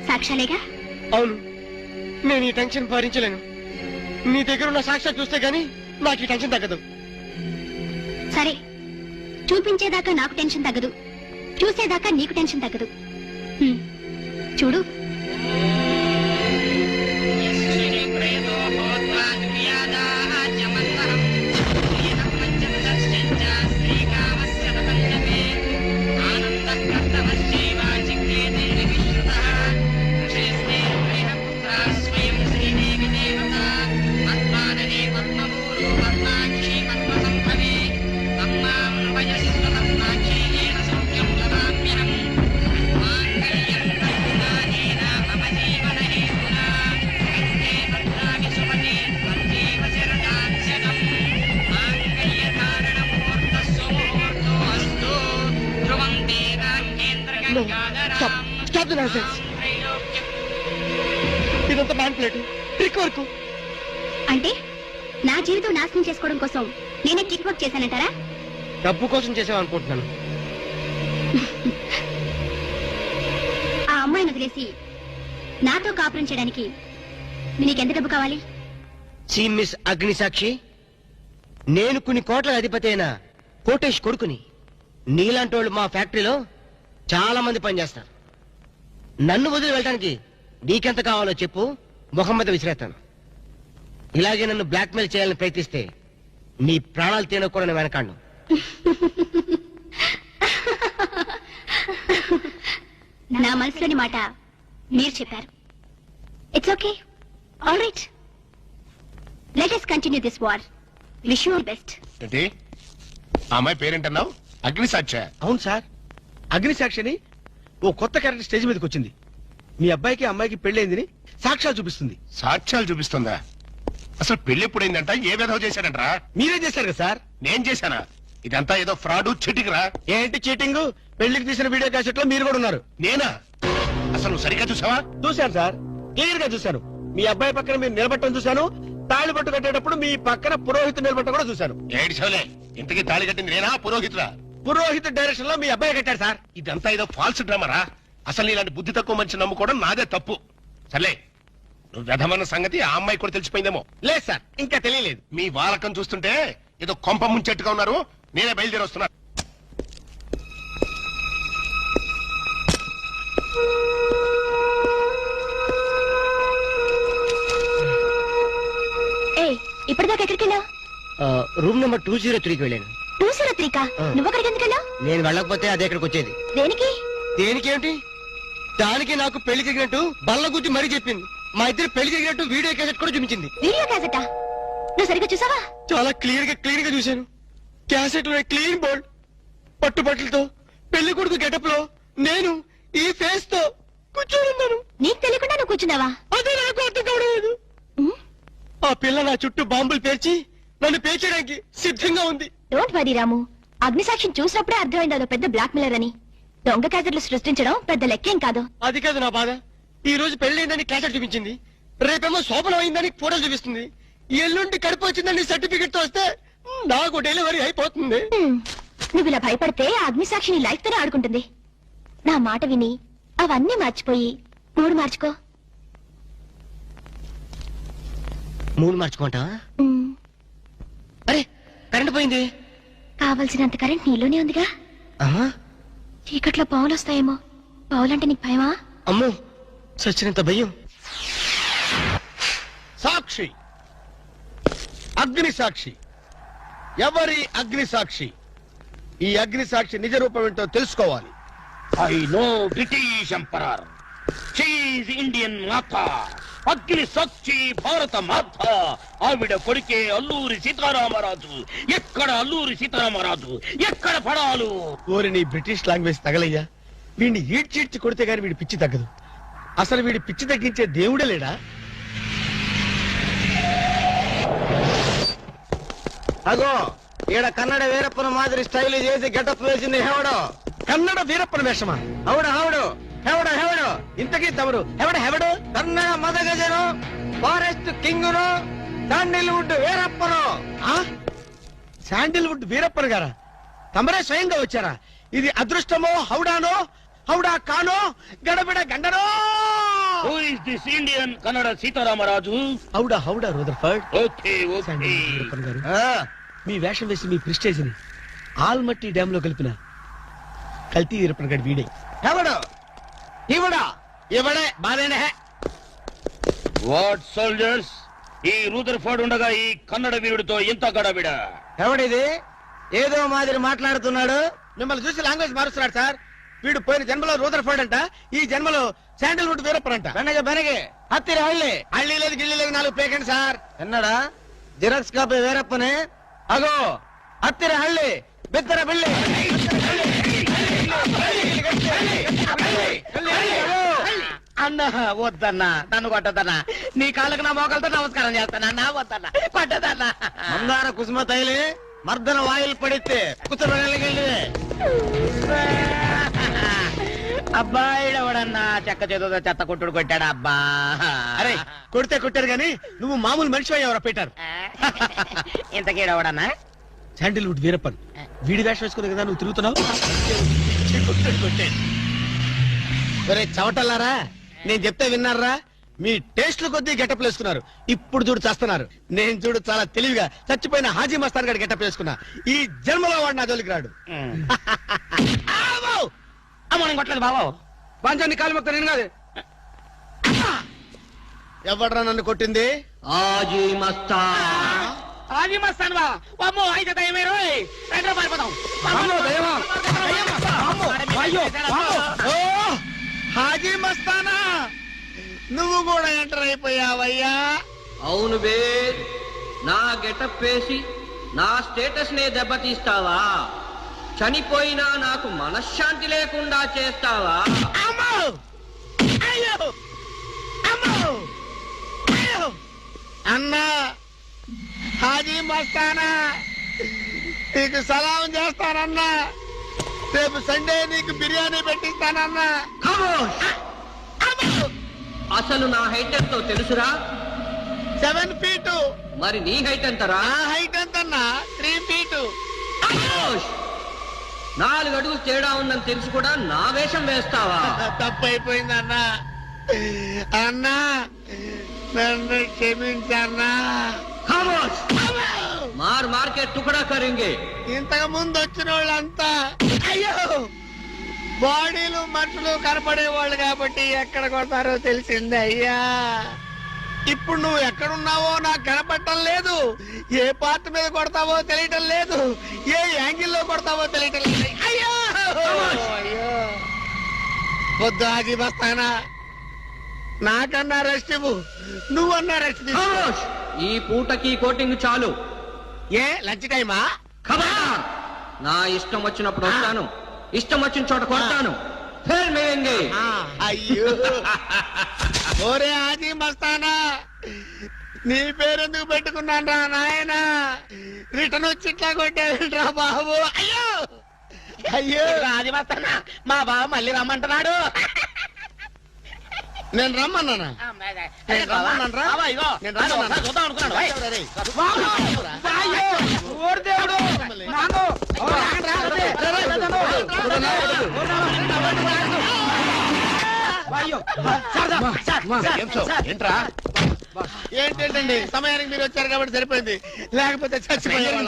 సాక్ష్యాలేగా? అవును, నేను ఈ టెన్షన్ భరించలేను. నీ దగ్గర ఉన్న సాక్ష్యాలు చూస్తే గానీ నాకు ఈ టెన్షన్ తగ్గదు. సరే, చూపించేదాకా నాకు టెన్షన్ తగ్గదు, చూసేదాకా నీకు టెన్షన్ తగ్గదు. చూడు. ఆనంద వద్దు నా సెన్స్. ఇదంతా మ్యాన్ ప్లేట్ ట్రిక్ వర్క్. అంటే నా జీవితం నాశనం చేసుకోవడం కోసం నేనే కిక్ వర్క్ చేశానంటారా? డబ్బు కోసం చేసావనుకుంటున్నాను. ఆ అమ్మాయిని వదిలేసి నాతో కాపురం చేయడానికి నీకెంత డబ్బు కావాలి? సి మిస్ అగ్నిసాక్షి, నేను కొన్ని కోట్ల అధిపతి అయిన కోటేష్ కొడుకుని. నీలాంటి వాళ్ళు మా ఫ్యాక్టరీలో చాలా మంది పనిచేస్తారు. నన్ను వదిలి వెళ్ళడానికి నీకెంత కావాలో చెప్పు, ముఖం మీద విసిరేస్తాను. ఇలాగే నన్ను బ్లాక్మెయిల్ చేయాలని ప్రయత్నిస్తే నీ ప్రాణాలు తినకూడని నేను వెనకాండు. నా మనసులోని మాట మీరు చెప్పారు. It's okay, all right, let us continue this war. Wish you all best. ఏంటి ఆ అమ్మాయి పేరేంటన్నావు? అగ్నిసాక్ష? అవును సార్, అగ్నిసాక్షిని ఓ కొత్త క్యారెక్టర్ స్టేజ్ మీదకి వచ్చింది. మీ అబ్బాయికి అమ్మాయికి పెళ్ళైందని సాక్ష్యాలు చూపిస్తుంది. సాక్ష్యాలు చూపిస్తుందా? అసలు పెళ్లి ఎప్పుడైందంట? ఏ విధవ చేశాడంట్రా? మీరే చేశారు కదా సార్? నేను చేశానా? ఇదంతా ఏదో ఫ్రాడ్ చీటింగ్ రా. ఏంటి చీటింగ్? పెళ్లికి తీసిన వీడియో క్యాసెట్ లో మీరు కూడా ఉన్నారు. నేనా? అసలు నువ్వు సరిగ్గా చూసావా? చూశాను సార్, క్లియర్ గా చూశాను. మీ అబ్బాయి పక్కన మీరు నిలబట్టడం చూశాను. తాళి పట్టు కట్టేటప్పుడు మీ పక్కన పురోహితుడు నిలబట్టడం కూడా చూశాను. ఏడు చవలే, ఇంతకీ తాళి కట్టింది నేనా పురోహితురా? పురోహితు డైరెక్షన్ లో మీ అబ్బాయి కట్టాడు సార్. ఇదంతా ఏదో ఫాల్స్ డ్రామారా. అసలు ఇలాంటి బుద్ధి తక్కువ మనిషి నమ్ముకోవడం నాదే తప్పు. సర్లే, నువ్వు వ్యధమన్న సంగతి ఆ అమ్మాయి కూడా తెలిసిపోయిందేమో. లేదు సార్, ఇంకా తెలియలేదు. మీ వాలకం చూస్తుంటే ఏదో కొంప ముంచెట్టుగా ఉన్నారు. నేనే బయలుదేరి వస్తున్నా. ఇప్పటిదాకా ఎక్కడికి వెళ్ళావు? రూమ్ నెంబర్ 203కి వెళ్ళాను. 203కా? నువ్వు అక్కడికి ఎందుకు వెళ్ళావు? నేను వెళ్ళకపోతే అదే ఇక్కడికి వచ్చేది. దేనికి? దేనికేంటి? దానికి నాకు పెళ్లి జరిగినట్టు బల్ల గుద్ది మరీ చెప్పింది. మా ఇద్దరు పెళ్లి జరిగినట్టు వీడియో క్యాసెట్ కూడా చూపించింది. వీడియో క్యాసెటా? నువ్వు సరిగ్గా చూసావా? చాలా క్లియర్ గా చూశాను. క్యాసెట్ లో క్లీన్ బోల్డ్ పట్టుబట్టలతో పెళ్లి కొడుకు గెటప్ లో నేను ఈ ఫేస్ తో కూర్చోనున్నాను. నీకు తెలియకుండా నువ్వు కూర్చున్నావా? అదే నాకు అర్థం కావడం లేదు. ఆ పిల్ల నా చుట్టూ బాంబులు పేర్చి నన్ను పేర్చడానికి సిద్ధంగా ఉంది. డోంట్ వరీ రాము, అగ్నిసాక్షిని చూసినప్పుడే అర్థమైంది అదో పెద్ద బ్లాక్ మెయిలర్ అని. దొంగ క్యాసెట్లు సృష్టించడం పెద్ద లెక్కేం కాదు. అది కాదు నా బాధ. ఈ రోజు పెళ్లి క్యాసెట్ చూపించింది, రేపేమో శోభనం అయిందని ఫోటోలు చూపిస్తుంది, ఎల్లుండి కడుపు వచ్చిందని సర్టిఫికెట్ తో వస్తే నాకు డెలివరీ అయిపోతుంది. నువ్వు ఇలా భయపడితే అగ్నిసాక్షిని లైఫ్ తోనే ఆడుకుంటుంది. నా మాట విని అవన్నీ మర్చిపోయి మూడు మార్చుకో. మూడు మార్చుకుంటా? అరే కరెంట్ పోయింది. కావలసినంత కరెంట్ నీలోనే ఉందిగా. చీకట్లో పావులు వస్తాయేమో. పావులంటే నీకు భయమా? అమ్మో, సచ్చినంత భయం. సాక్షి, అగ్ని సాక్షి. ఎవరి అగ్ని సాక్షి? ఈ అగ్ని సాక్షి నిజ రూపం ఏంటో తెలుసుకోవాలి. I know British emperor, she Indian మాత, అగ్ని సాక్షి భారత మాత. ఆవిడ కొడుకే అల్లూరి సీతారామరాజు. ఎక్కడ అల్లూరి సీతారామరాజు, ఎక్కడ పడాలు? ఓరి నీ బ్రిటిష్ లాంగ్వేజ్ తగలయ్యా. వీడిని ఈడ్చిడ్చి కొడితే గాని వీడి పిచ్చి తగ్గదు. అసలు వీడి పిచ్చి తగ్గించే దేవుడే లేడా? అగో ఈడ కన్నడ వీరప్పన మాదిరి స్టైల్ చేసి గెటప్ వేసింది హెవడో. కన్నడ వీరప్పన వేషమా? అవుడు హౌడు హెవడో హెవడో. ఇంతకీ తమరు హెవడు? కన్నడ మదగజను, ఫారెస్ట్ కింగును, శాండిల్వుడ్ వీరప్పను. శాండిల్వుడ్ వీరప్పన్ గారా? తమరే స్వయంగా వచ్చారా? ఇది అదృష్టమో హౌడానో, హౌడా కానో, గడబిడ గండనో? Who is this Indian Kannada Sitaramaraju? హౌడా Rutherford. Okay okay. Sandalwood Veerappan garu, మీ వేషం వేసి మీ ప్రిస్టేజ్ ని ఆల్మట్టి డ్యామ్ లో కలిపిన కల్తీ వీరప్పన్ గారి వీడే. హెవడో ఇవడా ఇవడే బాధేనే. వాట్ సోల్జర్స్, ఈ రూదర్ఫర్డ్ ఉండగా ఈ కన్నడ వీరుడితో ఎంత గడబిడ? ఎవడిది ఏదో మాదిరి మాట్లాడుతున్నాడు? మిమ్మల్ని చూసి లాంగ్వేజ్ మారుస్తున్నాడు సార్. వీడు పోయిన జన్మలో రూదర్ఫర్డ్ అంట, ఈ జన్మలో శాండిల్వుడ్ వీరప్పన్ అంట. బెనగే హత్తిర హళ్ళి. హళ్ళీ లేదు గిల్లి లేదు, 4 పేకండి సార్. ఎన్నడా జిరాక్స్ కాపీ వీరప్పనే. అగో హత్తిర హళ్ళి బిత్తర బిల్లి. అన్న వద్దన్నా, నన్ను కొట్టదన్నా. నీ కాళ్ళకు నా మోకాలతో నమస్కారం చేస్తానన్నా. వద్దన్నా, కొట్టదన్నా. మందార కుసుమ తైలి మర్దన వాయిల్ పడితే కుసరగలిగింది. అబ్బాయిడవడన్నా చెక్క చేతుతో చెత్త కొట్టుడు కొట్టాడు అబ్బా. అరే కొడితే కొట్టారు గాని నువ్వు మామూలు మనిషి అయ్యావరా పీటర్. ఇంతకీడవడన్నా శాండిల్వుడ్ వీరప్పన్ వీడి వేషం వేసుకునే కదా నువ్వు తిరుగుతున్నావు. ఒరే చవటల్లారా, నేను చెప్తే విన్నారా? మీ టేస్ట్ల కొద్దీ గెటప్ వేసుకున్నారు. ఇప్పుడు చూడు చేస్తున్నారు. నేను చూడు చాలా తెలివిగా చచ్చిపోయిన హాజీ మస్తాన్ గారి గెటప్ వేసుకున్నా. ఈ జన్మలో వాడు నా జోలికి రాడు. అమ్మ కొట్టలేదు బాబు. పంచాన్ని కాలు మొత్తం నేను కాదు. ఎవడ్రా నన్ను కొట్టింది? ఆజీ మస్తా హాజీ మస్తాన్ బా అమ్మో అయితే దయమే రోయ్. రండి పారిపోదాం. ఓ హాజీ మస్తానా, నువ్వు కూడా ఎంటర్ అయిపోయావయ్యా. అవును బే, నా గెటప్ వేసి నా స్టేటస్ నే దెబ్బతీస్తావా? చనిపోయినా నాకు మనశ్శాంతి లేకుండా చేస్తావా? అమ్మో అయ్యో అమ్మో అయ్యో అన్నా, హాజీ మస్తానా నీకు సలాం చేస్తానన్నా. రేపు సండే నీకు బిర్యానీ పెట్టిస్తానన్నా. ఖమోష్! అసలు నా హైట్ ఎంతో తెలుసురా? 7 feet. మరి నీ హైట్ ఎంతరా? నా హైట్ ఎంతన్నా? 3 feet. ఖమోష్! 4 అడుగులు తేడా ఉందని తెలిసి కూడా నా వేషం వేస్తావా? తప్పైపోయిందన్నా. అన్నా నన్ను క్షమించన్నా. ఖమోష్! మార్ మార్కెట్ టుకడా కరింగే. ఇంతకు ముందు వచ్చిన వాళ్ళంతా అయ్యో బాడీలు మనుషులు కనపడే వాళ్ళు కాబట్టి ఎక్కడ కొడతారో తెలిసింది అయ్యా. ఇప్పుడు నువ్వు ఎక్కడున్నావో నాకు కనపడటం లేదు. ఏ పార్ట్ మీద కొడతావో తెలియటం లేదు. ఏ యాంగిల్లో కొడతావో తెలియటం లేదు. అయ్యో అయ్యో వద్దు హాజీ మస్తానా, నాకన్నా రెస్ట్ ఇవ్వు. నువ్వన్నా రెస్ట్ తీసుకో. ఖమోష్! ఈ పూటకి కోటింగ్ చాలు. ఏ లంచ్ టైమా? ఖబర్దార్! నా ఇష్టం వచ్చినప్పుడు వస్తాను, ఇష్టం వచ్చిన చోట కొడతాను. ఫిర్ మిలేంగే. అయ్యో ఓరే హాజీ మస్తానా, నీ పేరెందుకు పెట్టుకున్నాను రా నాయనా? రిటర్న్ వచ్చి ఇట్లా కొట్టేరా బాబు. అయ్యో అయ్యో హాజీ మస్తానా మా బావ మళ్ళీ రమ్మంటున్నాడు. నేను రమ్మన్నానా? నేను రమ్మన్నాను రా. నేను రమ్మన్నానా? చూద్దాం అనుకున్నాడు ఓయ్. రేయ్. ఏంట్రా? ఏంటండి సమయానికి మీరు వచ్చారు కాబట్టి సరిపోయింది, లేకపోతే చచ్చిపోయారు.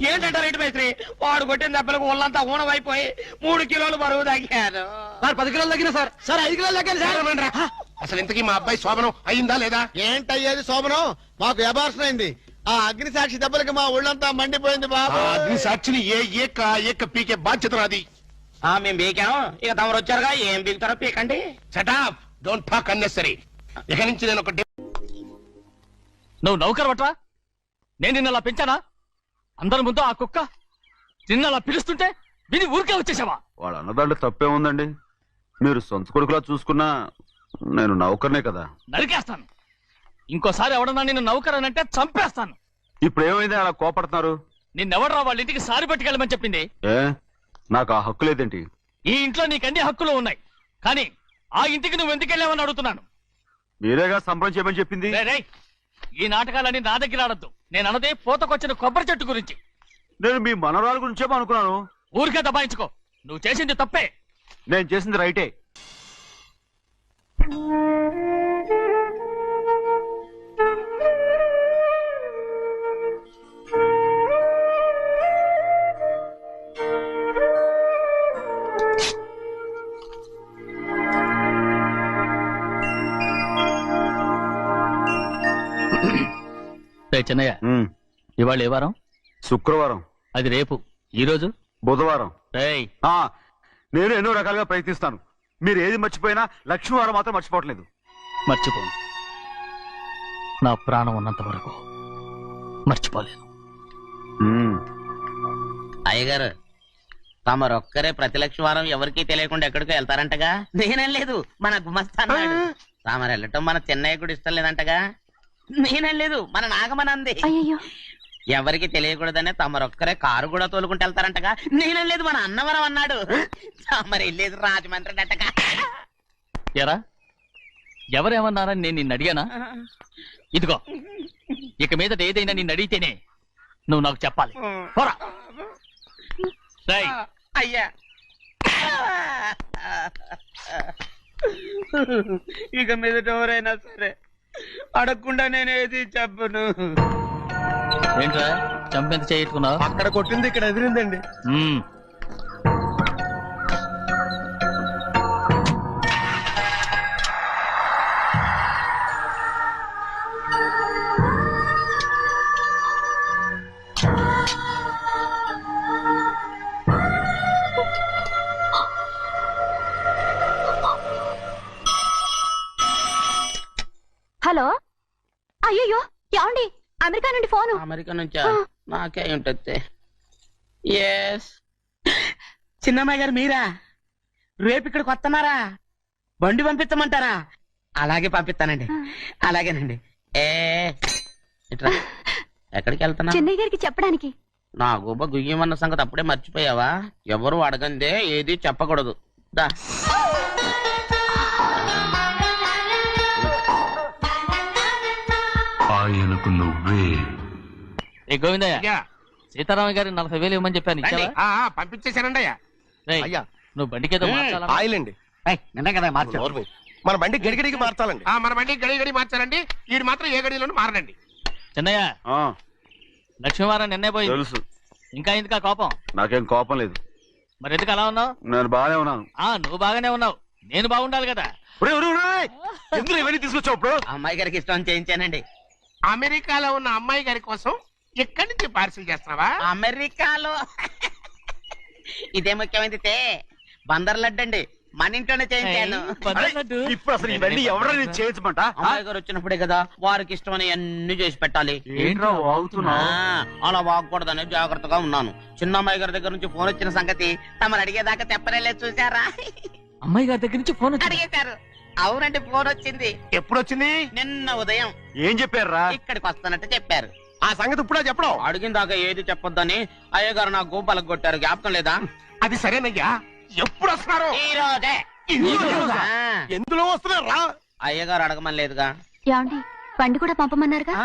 ఏంటంటే రెడ్డి మేస్త్రి వాడు కొట్టిన దెబ్బలకు ఒళ్ళంతా ఊనమైపోయి 3 కిలోలు బరువు తగ్గాను. 10 కిలోలు తగ్గిన సార్. సార్ 5 కిలోలు తగ్గాను సార్. అసలు ఇంతకీ మా అబ్బాయి శోభనం అయిందా లేదా? ఏంటయ్యేది శోభనం? మాకు అబార్షన్ అయింది. ఆ అగ్ని సాక్షి దెబ్బలకి మా ఒళ్ళంతా మండిపోయింది బాబు. అగ్ని సాక్షిని ఏక పీకే బాధ్యత నాది. మేము బీకాం, ఇక తమరు వచ్చారుగా ఏం బీగుతారో పీకండి. Shut up, don't talk unnecessary. ఇక నుంచి నేను ఒక నువ్వు నౌకర్ పట్రా. నేను నిన్న అలా పెంచానా? అందరి ముందు ఆ కుక్క నిన్న అలా పిలుస్తుంటే విని ఊరికే వచ్చేసావా? వాళ్ళ అన్నదాంట్లో తప్పే ఉందండి. మీరు సొంత కొడుకులా చూసుకున్నా నేను నౌకర్నే కదా. నరికేస్తాను. ఇంకోసారి ఎవడన్నా నిన్ను నౌకర్ అని అంటే చంపేస్తాను. ఇప్పుడు ఏమైంది అలా కోపడుతున్నారు? నిన్నెవడరా వాళ్ళ ఇంటికి సారి పట్టుకెళ్ళమని చెప్పింది? ఏ నాకు ఆ హక్కు లేదేంటి? ఈ ఇంట్లో నీకు అన్ని హక్కులు ఉన్నాయి, కానీ ఆ ఇంటికి నువ్వు ఎందుకు వెళ్ళావని అడుగుతున్నాను. మీరేగా సంబరం చేయమని చెప్పింది. రేయ్, ఈ నాటకాలన్నీ నా దగ్గర ఆడద్దు. నేను అన్నదే పూతకొచ్చిన కొబ్బరి చెట్టు గురించి. నేను మీ మనవరాల గురించేమో అనుకున్నాను. ఊరికే దబాయించుకో. నువ్వు చేసింది తప్పే. నేను చేసింది రైటే. చిన్నయ్య, ఇవాళ ఏ వారం? శుక్రవారం. అది రేపు. ఈ రోజు బుధవారం. రేయ్, నేను ఎన్నో రకాలుగా ప్రయత్నిస్తాను. మీరు ఏది మర్చిపోయినా లక్ష్మీవారం మాత్రం మర్చిపోవట్లేదు. మర్చిపోను. నా ప్రాణం ఉన్నంత వరకు మర్చిపోలేను. అయ్యగారు తమరొక్కరే ప్రతి లక్షవారం ఎవరికీ తెలియకుండా ఎక్కడికో వెళ్తారంటగా? నేనేం లేదు, మన గుమస్తాన్నాడు. తామరు వెళ్ళటం మన చెన్నయ్య కూడా ఇష్టం లేదంటగా? నేనేం లేదు, మన నాగమనంది. అయ్యో ఎవరికి తెలియకూడదనే తమరొక్కరే కారు కూడా తోలుకుంటూ వెళ్తారంటగా. నేనలేదు, మన అన్నవరం అన్నాడు. తమరు వెళ్ళేది రాజమండ్రి అట్టగా. ఎరా ఎవరేమన్నారని నేను నిన్ను అడిగానా? ఇదిగో ఇక మీదట ఏదైనా నిన్ను అడిగితేనే నువ్వు నాకు చెప్పాలి. పోరా. రేయ్, అయ్యా ఇక మీద ఎవరైనా సరే అడగకుండా నేనేది చెప్పను. ఏంట్రా చంపెంత చేయించుకున్నావు? అక్కడ కొట్టింది ఇక్కడ ఎదిరిందండి. హలో, అయ్యో ఏమండి, అమెరికా నుండి ఫోను. అమెరికా నుంచా? నాకే ఉంటుంది. ఎస్, చిన్నమ్మాయి గారు మీరా? రేపు ఇక్కడికి వస్తున్నారా? బండి పంపిస్తామంటారా? అలాగే పంపిస్తానండి. అలాగేనండి. ఇట్రా. ఎక్కడికి వెళ్తున్నా? చెన్నై గారికి చెప్పడానికి. నా గుబ్బ గుయ్యమన్న సంగతి అప్పుడే మర్చిపోయావా? ఎవరు అడగందే ఏది చెప్పకూడదు. దా. ఆయనకు నువ్వే. ఏ గోవిందయ్య, సీతారామయ్య గారి 40,000 ఇవ్వమని చెప్పాను, ఇచ్చావా? పంపించేశానండి అయ్యా. రేయ్, నువ్వు బండికేదో మార్చాలా? ఆయిల్ అండి. నిన్న కదా మార్చారు. మన బండి గడిగడికి మార్చాలండి. మన బండి గడిగడి మార్చాలండి. వీడు మాత్రం ఏ గడిలోనూ మారనండి. చిన్నయ్య, లక్ష్మీవారం నిన్నే పోయింది. తెలుసు. ఇంకా ఎందుకా కోపం? నాకేం కోపం లేదు. మరి ఎందుకు అలా ఉన్నావు? నేను బాగానే ఉన్నాను. నువ్వు బాగానే ఉన్నావు, నేను బాగుండాలి కదా. ఎందుకు ఇవన్నీ తీసుకొచ్చావు ఇప్పుడు? అమ్మాయి గారికి ఇష్టం చేయించానండి. అమెరికాలో ఉన్న అమ్మాయి గారి కోసం ఎక్కడి నుంచి పార్సిల్ చేస్తున్నావా? అమెరికాలో ఇదే ముఖ్యమైనది. బందర్ లడ్డు అండి, మన ఇంట్లోనే చేయించాను. ఇప్పుడు అసలు ఇవన్నీ ఎవరైనా చేయించమంట? అమ్మాయి గారు వచ్చినప్పుడే కదా వారికి ఇష్టమని అన్ని చేసి పెట్టాలి. ఏంట్రా వాగుతున్నా? అలా వాగకూడదని జాగ్రత్తగా ఉన్నాను. చిన్న అమ్మాయి గారి దగ్గర నుంచి ఫోన్ వచ్చిన సంగతి తమరు అడిగేదాకా చెప్పలేదు. చూసారా? అమ్మాయి గారి దగ్గర నుంచి ఫోన్ అడిగేశారు. అవునండి, ఫోన్ వచ్చింది. ఎప్పుడు వచ్చింది? నిన్న ఉదయం. ఏం చెప్పారా? ఇక్కడికి వస్తానంటే చెప్పారు. ఆ సంగతి ఇప్పుడే చెప్పడం. అడిగిన దాకా ఏది చెప్పొద్దని అయ్యగారు నా గోపాలకు కొట్టారు. జ్ఞాపకం లేదా? అది సరేనయ్యా. ఎప్పుడు వస్తున్నారు? ఈ రోజే. ఎందులో వస్తున్నారా? అయ్యగారు అడగమని లేదుగా. ఏమండి, బండి కూడా పంపమన్నారుగా?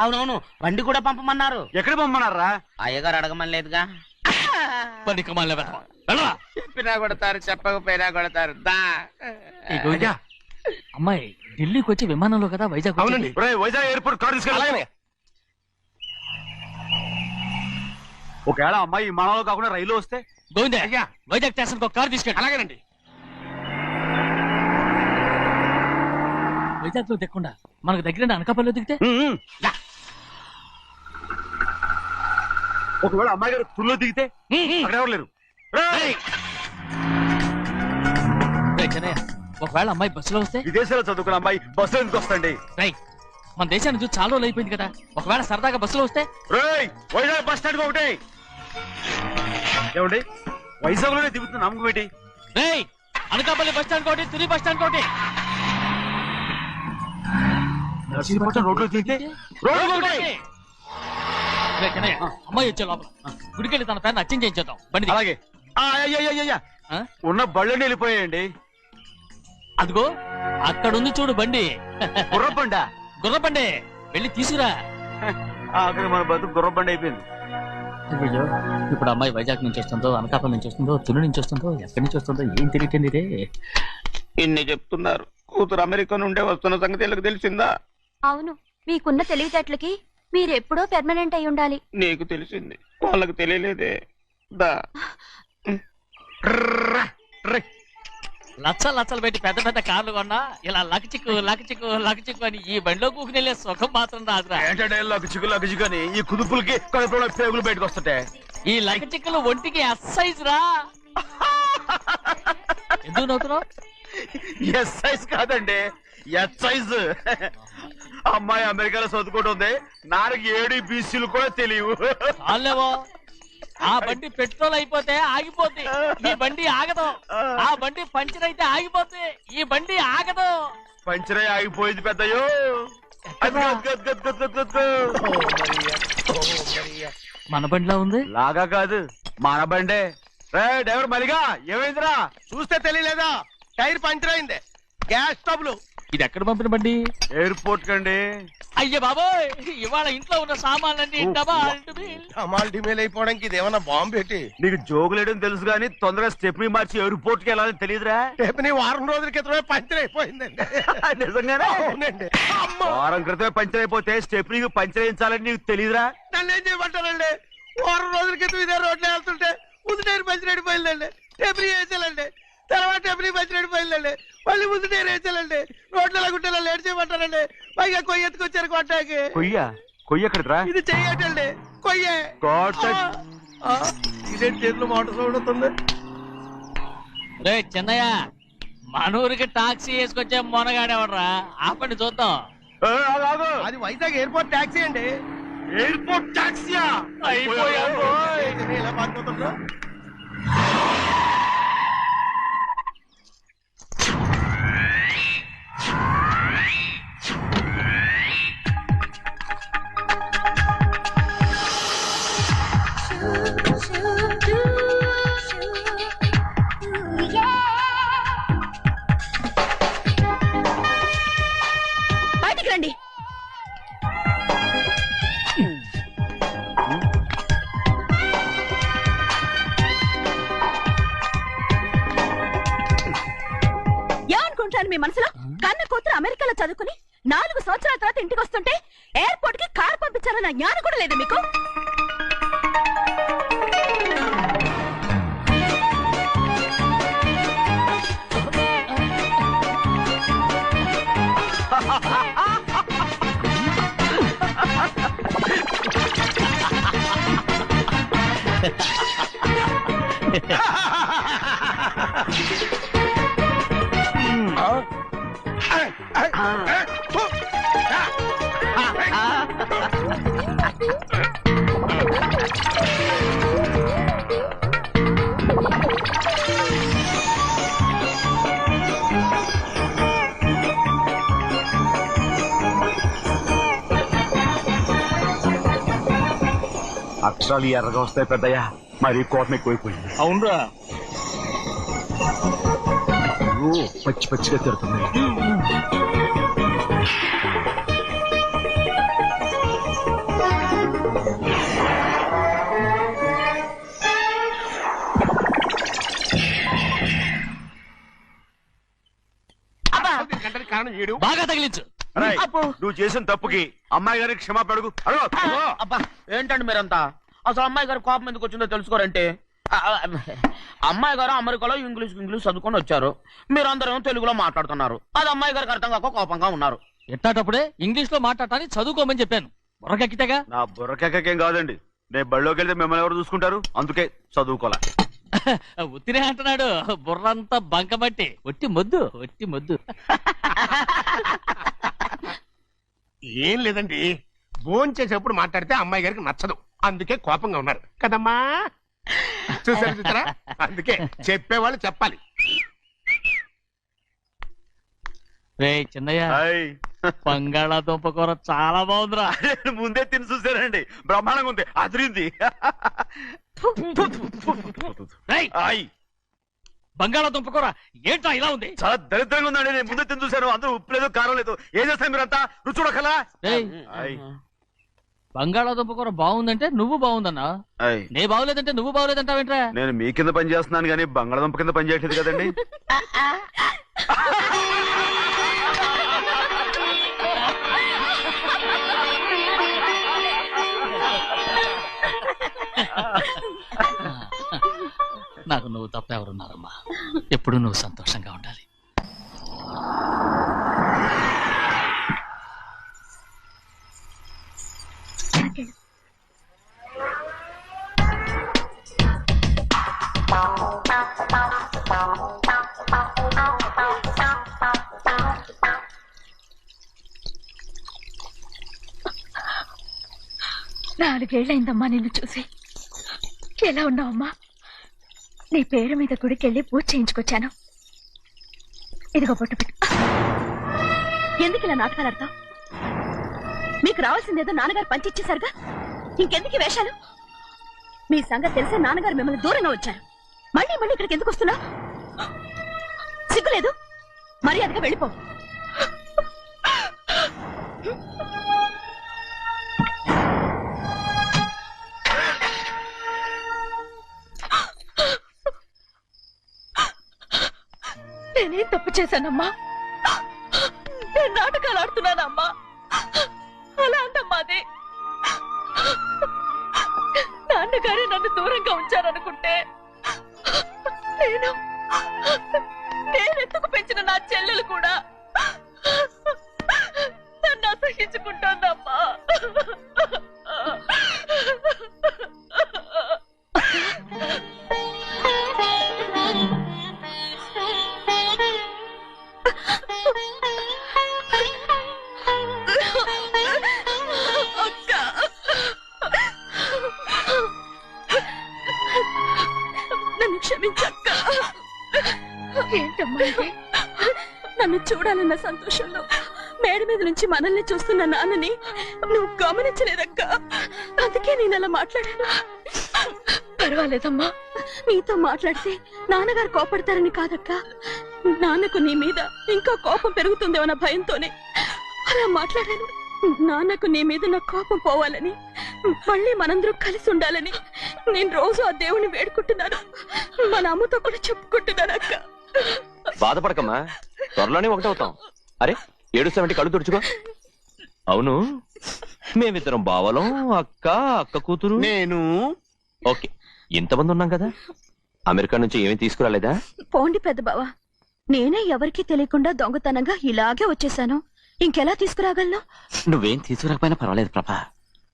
అవునవును, బండి కూడా పంపమన్నారు. ఎక్కడ పంపమన్నారా? అయ్యగారు అడగమని లేదుగా. చెప్పినా కొడతారు, చెప్పకపోయినా కొడతారు. దా. అమ్మాయి ఢిల్లీకి వచ్చి విమానంలో కదా వైజాగ్ అవునండి. వైజాగ్ ఎయిర్పోర్ట్ కార్ తీసుకెళ్ళాలి. ఒకవేళ అమ్మాయి విమానంలో కాకుండా రైలు వస్తే? గోవింద, వైజాగ్ స్టేషన్ కార్ తీసుకెళ్ళి. అలాగేనండి. వైజాగ్ లో దిక్కుండా మనకు దగ్గర అనకాపల్లిలో దిగితే? ఒకవేళ అమ్మాయి గారు తుల్లో దిగితే? అక్కడ ఎవరు లేరు. ఒకవేళ అమ్మాయి బస్సులో వస్తే? విదేశాల్లో చదువుకున్న అమ్మాయి బస్సులో ఎందుకు వస్తండి? మన దేశాన్ని చూసి చాలా రోజులు అయిపోయింది కదా. ఒకవేళ సరదాగా బస్సులో వస్తే? వైజాగ్ బస్ స్టాండ్ ఒకటి. ఏమండి, వైజాగ్ లోనే దిగుతున్న నమ్మకం ఏంటి? అనకాపల్లి బస్ స్టాండ్ కోటి, తుని బస్ స్టాండ్ కోటి. నర్సీపట్నం రోడ్లో దిగితే అమ్మాయి వచ్చే లోపల గుడికెళ్ళి తన పేరుని అచ్చం చేయించేద్దాం. బండి దిగు. అలాగే. ఉన్న బళ్ళని వెళ్ళిపోయాయండి. అదిగో అక్కడుంది చూడు బండి. గుర్రబండ. గుర్రబండి, వెళ్ళి తీసుకురా. అక్కడ మన బతుకు గుర్రబండి అయిపోయింది. అయ్యో, ఇప్పుడు అమ్మాయి వైజాగ్ నుంచి వస్తుందో, అనకాపల్లి నుంచి వస్తుందో, తుని నుంచి వస్తుందో, ఎక్కడి నుంచి వస్తుందో ఏం తెలియటండి రే. ఇన్ని చెప్తున్నారు, కూతురు అమెరికా నుండే వస్తున్న సంగతి వీళ్ళకి తెలిసిందా? అవును, మీకున్న తెలివితేటలకి మీరెప్పుడో పెర్మనెంట్ అయి ఉండాలి. నీకు తెలిసింది, వాళ్ళకి తెలియలేదే. దా. లచ్చలు పెట్టి పెద్ద పెద్ద కార్లు కొన్నా ఇలా లకచిక్కు అని ఈ బండిలో కూకుని వెళ్ళే సుఖం మాత్రం రాదురా. ఏంటంటే లగచిక్కు అని ఈ కుదుపులకి కడుపులో పేగులు బయటకు వస్తుంటే ఈ లకచిక్కులు ఒంటికి ఎక్సైజ్ రా. ఎందుకు నవ్వుతున్నావు? ఎక్సైజ్ కాదండి, ఎక్సైజ్. అమ్మాయి అమెరికాలో చదువుకుంటుంది, నాకు 7 BCలు కూడా తెలియవు. చాలేవో, ఆ బండి పెట్రోల్ అయిపోతే ఆగిపోద్ది, ఈ బండి ఆగదు. ఆ బండి పంచర్ అయితే ఆగిపోద్ది, ఈ బండి ఆగదు. పంచరే ఆగిపోయింది పెద్దయ్యో. మన బండిలో ఉంది. లాగా కాదు మన బండే. డ్రైవర్ మలిగా ఏమైందిరా? చూస్తే తెలియలేదా? టైర్ పంచర్ అయింది. Gas trouble. ఇది ఎక్కడ పంపిన బండి? ఎయిర్పోర్ట్ కండి. అయ్యే బాబోయ్, ఇవాళ ఇంట్లో ఉన్న సామాన్లన్నీ అమాల్ డిమేల్ అయిపోవడానికి ఇదేమన్నా బాంబు పెట్టి. నీకు జోగులేయడం తెలుసు కానీ తొందరగా స్టెప్ని మార్చి ఎయిర్పోర్ట్ కి వెళ్ళాలని తెలియదురా? రేపు వారం రోజుల క్రితమే పంచర్ అయిపోయిందండి. నిజంగానే? అవునండి. వారం క్రితమే పంచర్ అయిపోతే స్టెప్నీకి పంచర్ వేయించాలని నీకు తెలియదురా? నన్ను ఏం చేయమంటారండి? వారం రోజుల క్రితం ఇదే రోడ్లో వెళ్తుంటే ముందు టైర్ పంచర్ అయిపోయిందండి. టెబ్రీ వేసాలండి. తర్వాత టెబ్రీ పంచర్ అయిపోయిందండి. మళ్ళీ ముందు టైర్ వేసాలండి. రోడ్లు ఎలాగుంటే లేట్ చేయమంటారండి. పైగా కొయ్య ఎత్తుకొచ్చారు కొట్టాకి. కొయ్య ఎక్కడిరా? ఇది చెయ్యటండి. కొయ్యే. ఇదే చేతులు మోటార్ సౌండ్ అవుతుంది. రే చిన్నయ్య, మనూరికి టాక్సీ వేసుకొచ్చే మొనగాడేవడరా? ఆపండి చూద్దాం. అది వైజాగ్ ఎయిర్పోర్ట్ ట్యాక్సీ అండి. ఎయిర్పోర్ట్ టాక్సీయా? ఇలా పారిపోతుండ్రా? బయటికి రండి. ఏమనుకుంటాను మీ మనసులో? కన్న కూతురు అమెరికాలో చదువుకుని 4 సంవత్సరాల తర్వాత ఇంటికి వస్తుంటే ఎయిర్పోర్ట్ కి కార్ పంపించాలన్న జ్ఞానం కూడా లేదా మీకు? అక్షరాలు ఎర్రగా వస్తాయి పెద్దయ్యా. మరి కోపం ఎక్కువైపోయింది. అవునరా, పచ్చి పచ్చిగా తిడుతుంది. బాగా తగిలించు. నువ్వు చేసిన తప్పుకి అమ్మాయి గారికి క్షమాపణ అడుగు. అబ్బా ఏంటండి మీరంతా? అసలు అమ్మాయి గారు కోపం ఎందుకు వచ్చిందో తెలుసుకోరంటే, అమ్మాయి గారు అమెరికాలో ఇంగ్లీష్ చదువుకొని వచ్చారు. మీరందరూ తెలుగులో మాట్లాడుతున్నారు. అది అమ్మాయి గారికి అర్థం కాక కోపంగా ఉన్నారు. ఎట్టాటప్పుడే ఇంగ్లీష్ లో మాట్లాడటానికి చదువుకోమని చెప్పాను. బుర్రకెక్కితేగా. నా బుర్రకేకేం కాదండి. నేను బళ్ళోకి వెళ్తే మిమ్మల్ని ఎవరు చూసుకుంటారు? అందుకే చదువుకోలే. ఉత్తినే అంటున్నాడు. బుర్రంతా బంకబట్టి ఒట్టి మొద్దు. ఏం లేదండి, భోజనం చేసేప్పుడు మాట్లాడితే అమ్మాయి గారికి నచ్చదు. అందుకే కోపంగా ఉన్నారు కదమ్మా. చూసారా? అందుకే చెప్పేవాళ్ళు చెప్పాలి. రే చిన్నయ్య, బంగాళాదుంప కూర చాలా బాగుందిరా. ముందే తిని చూసానండి, బ్రహ్మాండంగా ఉంది, అదిరింది. బంగాళాదుంప కూర ఏంటా ఇలా ఉంది? చాలా దరిద్రంగా ఉందండి. నేను ముందే తిని చూశాను. అందరూ ఉప్పు లేదు, కారం లేదు. ఏం చేస్తాను మీరంతా? రుచి చూడకలా. బంగాళాదుంప కూర బాగుందంటే నువ్వు బాగుందన్నా, నే బాగులేదంటే నువ్వు బాగులేదంటావేంట్రా? నేను మీ కింద పని చేస్తున్నాను కానీ బంగాళాదుంప కింద పని చేయట్లేదు కదండి. నాకు నువ్వు తప్ప ఎవరున్నారమ్మా? ఎప్పుడు నువ్వు సంతోషంగా ఉండాలి. నాలుగేళ్లైందమ్మా నిన్ను చూసి. ఎలా ఉన్నావమ్మా? నీ పేరు మీద గుడికెళ్ళి పూజ చేయించుకొచ్చాను. ఇదిగో బొట్టు పెట్టు. ఎందుకు ఇలా నాటకాలు ఆడతావు? మీకు రావాల్సిందేదో నాన్నగారు పంచిచ్చేశారుగా. ఇంకెందుకు ఈ వేషాలు? మీ సంగతి తెలిసే నాన్నగారు మిమ్మల్ని దూరంగా వచ్చారు. మళ్ళీ మళ్ళీ ఇక్కడికి ఎందుకు వస్తున్నా? సిగ్గులేదు? మర్యాదగా వెళ్ళిపో. నేనేం తప్పు చేశానమ్మా? నేను నాటకాలు ఆడుతున్నానమ్మా. అలా అందమ్మా అది. నాన్నగారే నన్ను దూరంగా ఉంచారనుకుంటే నేనెత్తుకు పెంచిన నా చెల్లెలు కూడా నన్ను అసహించుకుంటోందమ్మా. నన్ను క్షమించక్క. ఏంటమ్మా ఇది? నన్ను చూడాలన్న సంతోషంలో మేడ మీద నుంచి మనల్ని చూస్తున్న నాన్నని నువ్వు గమనించలేదక్క. అందుకే నేను అలా మాట్లాడాను. పర్వాలేదమ్మా, నీతో మాట్లాడితే నాన్నగారు కోపడతారని కాదక్క. నాన్నకు నీ మీద ఇంకా కోపం పెరుగుతుందేమన్న భయంతోనే అలా మాట్లాడాను. నాన్నకు నీ మీద నా కోపం పోవాలని, మళ్ళీ మనందరం కలిసి ఉండాలని నేను రోజు ఆ దేవుని వేడుకుంటున్నాను. మన అమ్మతో కూడా చెప్పుకుంటున్నాను అక్క. బాధపడకమ్మా, త్వరలోనే ఒకటవుతాం. అరే ఏడుస్తామంటే కళ్ళు తుడుచుకో. అవును, మేమిద్దరం బావలం, అక్క కూతురు, నేను. ఓకే, ఇంతమంది ఉన్నాం కదా. అమెరికా నుంచి ఏమీ తీసుకురాలేదా? పోండి పెద్ద బావా, నేనే ఎవరికీ తెలియకుండా దొంగతనంగా ఇలాగే వచ్చేసాను. ఇంకెలా తీసుకురాగలను? నువ్వేం తీసుకురాకపోయినా పర్వాలేదు ప్రభా,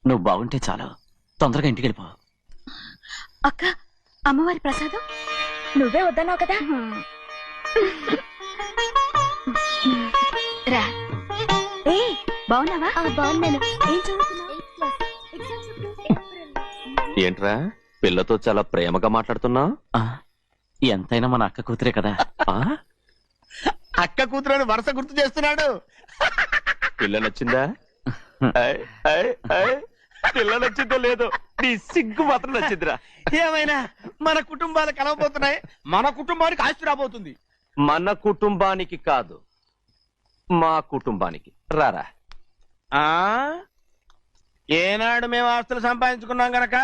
నువ్వు బాగుంటే చాలు. తొందరగా ఇంటికి వెళ్ళిపో. అక్క, అమ్మవారి ప్రసాదం నువ్వే వద్దన్నావు కదా. రా. ఏ బాగున్నావా? బాగున్నాను. ఏం చదువుతున్నావు? ఏంట్రా పిల్లతో చాలా ప్రేమగా మాట్లాడుతున్నావు? ఎంతైనా మన అక్క కూతురే కదా. అక్క కూతురు వరుస గుర్తు చేస్తున్నాడు. పిల్ల నచ్చిందా? పిల్ల నచ్చిందో లేదో, నీ సిగ్గు మాత్రం నచ్చిందిరా. ఏమైనా మన కుటుంబాలు కలవబోతున్నాయి. మన కుటుంబానికి ఆస్తి రాబోతుంది. మన కుటుంబానికి కాదు, మా కుటుంబానికి. రారా. ఏనాడు మేము ఆస్తులు సంపాదించుకున్నాం గనక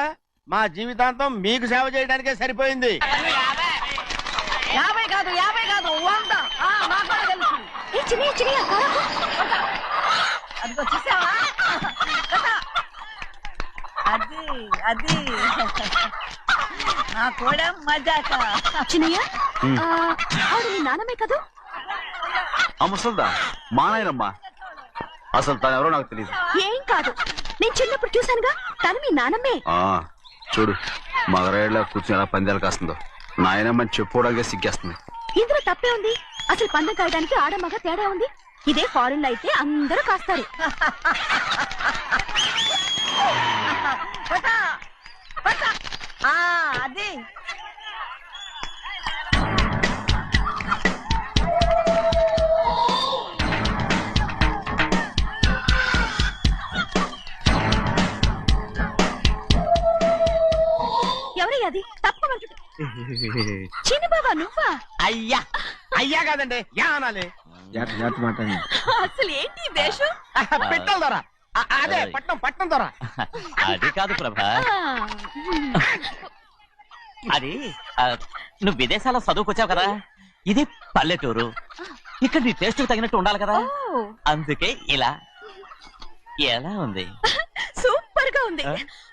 మా జీవితాంతం మీకు సేవ చేయడానికే సరిపోయింది. 50 కాదు 100. నాకు కూడా తెలుసు. అదిగో చూసావా? అది నా కూడా మజాక. చిన్నయ్య, ఆవిడ మీ నాన్నమే కదా? ముసల్దా మా నాయనమ్మా. అసలు తను ఎవరో నాకు తెలియదు. ఏం కాదు, నేను చిన్నప్పుడు చూశానుగా, తను మీ నాన్నమ్మే. చూడు మగరాయిలా కూర్చుని ఎలా పందాలు కాస్తుందో. నాయనమ్మని చెప్పుకోవడానికి సిగ్గేస్తుంది. ఇందులో తప్పే ఉంది? అసలు పందెం కాయడానికి ఆడమగ తేడా ఉంది. ఇదే ఫారెన్ లో అయితే అందరూ కాస్తారు. అది ఎవరయ్యా అది? తప్పమంటు చిన్న బాబా, నువ్వా? అయ్యా అయ్యా కాదండి, యా అనాలి. అసలు ఏంటి వేషం? పెట్టాలి దొర. అదే పట్నం దొర. అది కాదు ప్రభా, అది నువ్వు విదేశాల్లో చదువుకొచ్చావు కదా, ఇది పల్లెటూరు. ఇక్కడ నీ టేస్ట్ తగినట్టు ఉండాలి కదా, అందుకే ఇలా. ఎలా ఉంది? సూపర్ గా ఉంది.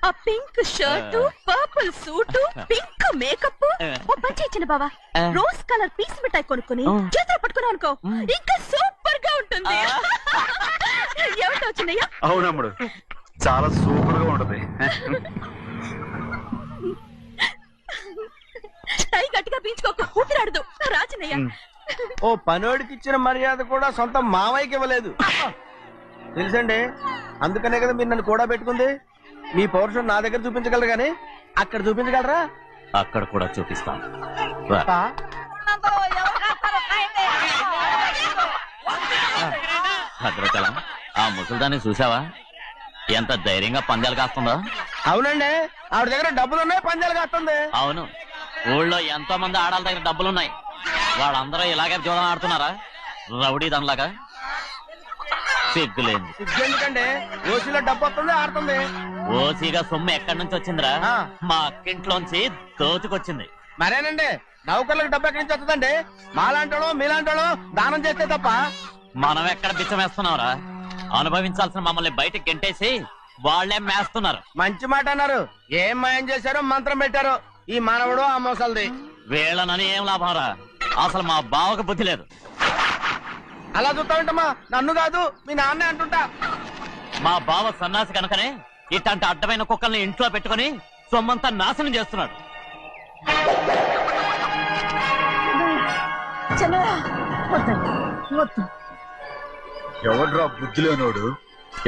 ఆ pink shirt, purple suit, pink makeup. ఓ పని ఇచ్చిన బావా, రోజ్ కలర్ పీస్ మిఠాయి కొనుక్కుని చేతిలో పట్టుకున్నావు అనుకో, ఇంకా సూపర్ గా ఉంటుంది. ఎవరితో వచ్చిందయ్యా? అవునమ్ముడు, చాలా సూపర్ గా ఉంటది. టై గట్టిగా పీంచుకోకు, ఊపిరాడదు. రాచినయ్యా. ఓ పనోడికి ఇచ్చిన మర్యాద కూడా సొంత మావయ్యకి ఇవ్వలేదు తెలుసండి. అందుకనే కదా మీరు నన్ను కూడా పెట్టుకుంది. మీ పౌరుషం నా దగ్గర చూపించగలరు గానీ అక్కడ చూపించగలరా? అక్కడ కూడా చూపిస్తాను. భద్రచలం, ఆ ముసల్దాన్ని చూసావా? ఎంత ధైర్యంగా పందాలు కాస్తుందో. అవునండి, ఆవిడ దగ్గర డబ్బులున్నాయి, పందాలు కాస్తుంది. అవును, ఊళ్ళో ఎంతో మంది ఆడాళ్ళ దగ్గర డబ్బులున్నాయి. వాళ్ళందరూ ఇలాగే జోదం ఆడుతున్నారా రౌడీ దానిలాగా? సిగ్గులేదు. ఎందుకండి ఓసీలో డబ్బు వస్తుంది, ఆడుతుంది. ఓసీగా సొమ్ము ఎక్కడి నుంచి వచ్చిందిరా? మా అక్కింట్లోంచి దోచుకొచ్చింది. మరేనండి, నౌకర్లకు డబ్బు ఎక్కడి నుంచి వస్తుందండి? మాలాంటోళ్ళు మీలాంటోళ్ళు దానం చేస్తే తప్ప. మనం ఎక్కడ బిచ్చం వేస్తున్నావురా? అనుభవించాల్సిన మమ్మల్ని బయటకు గెంటేసి వాళ్లే మేస్తున్నారు. మంచి మాట అన్నారు. ఏం మాయం చేశారో మంత్రం పెట్టారు ఈ మానవుడు ఆ మోసల్ది. వీళ్ళనని ఏం లాభంరా? అసలు మా బావకు బుద్ధి లేదు. అలా చూస్తా ఉంటామా? నన్ను కాదు మీ నాన్నే అంటుంటా. మా బావ సన్నాసి కనుకనే ఇట్లాంటి అడ్డమైన కుక్కల్ని ఇంట్లో పెట్టుకుని సొమ్మంతా నాశనం చేస్తున్నాడు. ఎవడ్రా బుద్ధిలోనోడు?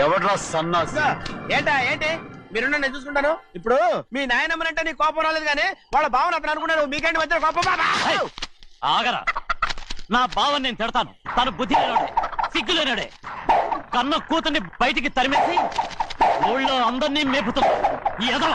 ఎవడ్రా సన్నాసి? ఏంటి మీరు నేను చూసుకుంటాను. ఇప్పుడు మీ నాయనమ్మనంటే నీ కోపం రాలేదు కానీ వాళ్ళ భావన అతను అనుకున్నాడు. మీకేంటి మధ్య కోపం? ఆగరా, నా బావని నేను తిడతాను. తను బుద్ధి లేనాడే, సిగ్గు లేనాడే. కన్న కూతుర్ని బయటికి తరిమేసి ఊళ్ళో అందరినీ మేపుతున్నా ఈ ఎదవ.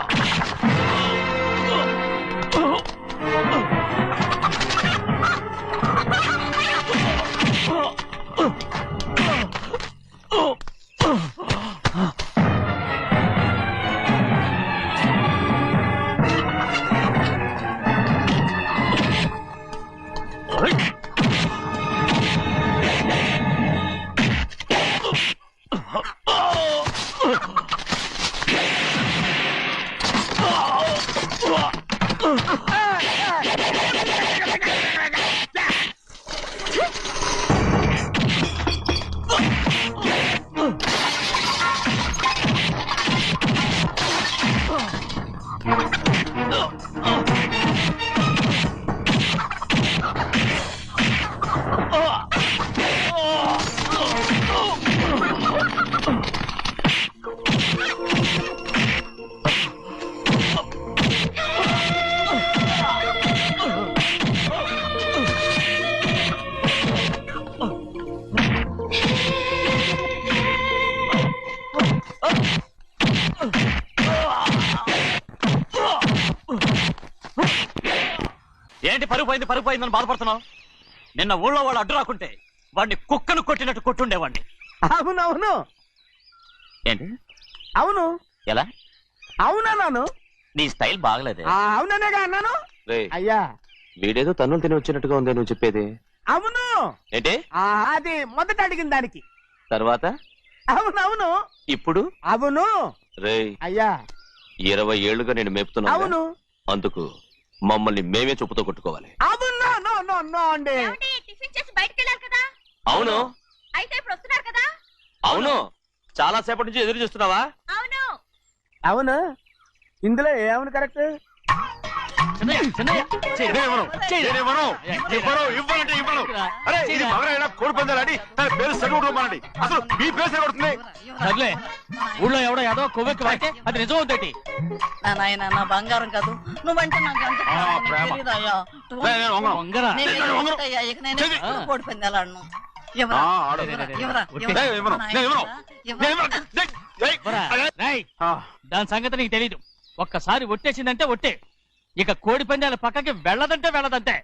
ఏంటి పరుగు పోయిందని బాధపడుతున్నావు? నిన్న ఊళ్ళో వాళ్ళు అడ్డు రాకుంటే వాడిని కుక్కను కొట్టినట్టు కొట్టుండేవాడిని. అవునవును. ఏంటి? అవును. ఎలా? అవునన్నాను. నీ స్టైల్ బాగలేదే. అవుననేగా అన్నాను. అయ్యా, వీడేదో తన్నులు తిని వచ్చినట్టుగా ఉంది నువ్వు చెప్పేది. అవును. ఏంటి? అది మొదట అడిగిన దానికి. తర్వాత? అవునవును. ఇప్పుడు? అవును. రేయ్, అయ్యా 20 ఏళ్లుగా నేను మేపుతున్నా. అవును. అందుకు మమ్మల్ని మేమే చెప్పుతో కొట్టుకోవాలి. అవును అండి. టిఫిన్ చేసి బయటకు వెళ్ళారు కదా? అవును. అయితే ఇప్పుడు వస్తున్నారు కదా? అవును. చాలా సేపటి నుంచి ఎదురు చూస్తున్నావా? అవును. అవును. ఇందులో ఏమని కరెక్ట్? సర్లే, ఊళ్ళో ఎవడో ఏదో కొవ్వెక్కి వాడితే అది నిజం అవుతాయి. నాయన నా బంగారం కాదు, నువ్వంటే నాకు ఎంత తెలీదయ్యా. ఇక నేను ఎప్పుడు కోడి పందాలాడను. దాని సంగతి నీకు తెలీదు. ఒక్కసారి ఒట్టేసిందంటే ఒట్టే. ఇక కోడి పందాల పక్కకి వెళ్ళదంటే వెళ్ళదంటే.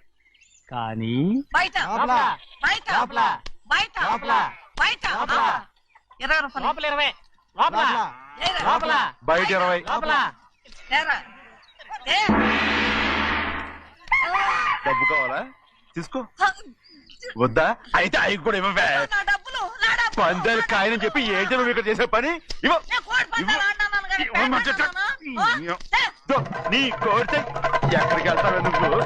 కానీ బయట 20 రూపాయలు. బయట 20. డబ్బు కావాలా? తీసుకో. వద్దా? అయితే అవి కూడా ఇవ్వవే. పందాలు కాయని చెప్పి ఏంటి నువ్వు ఇక్కడ చేసే పని? నీ కోరితే ఎక్కడికి వెళ్తావే నువ్వు?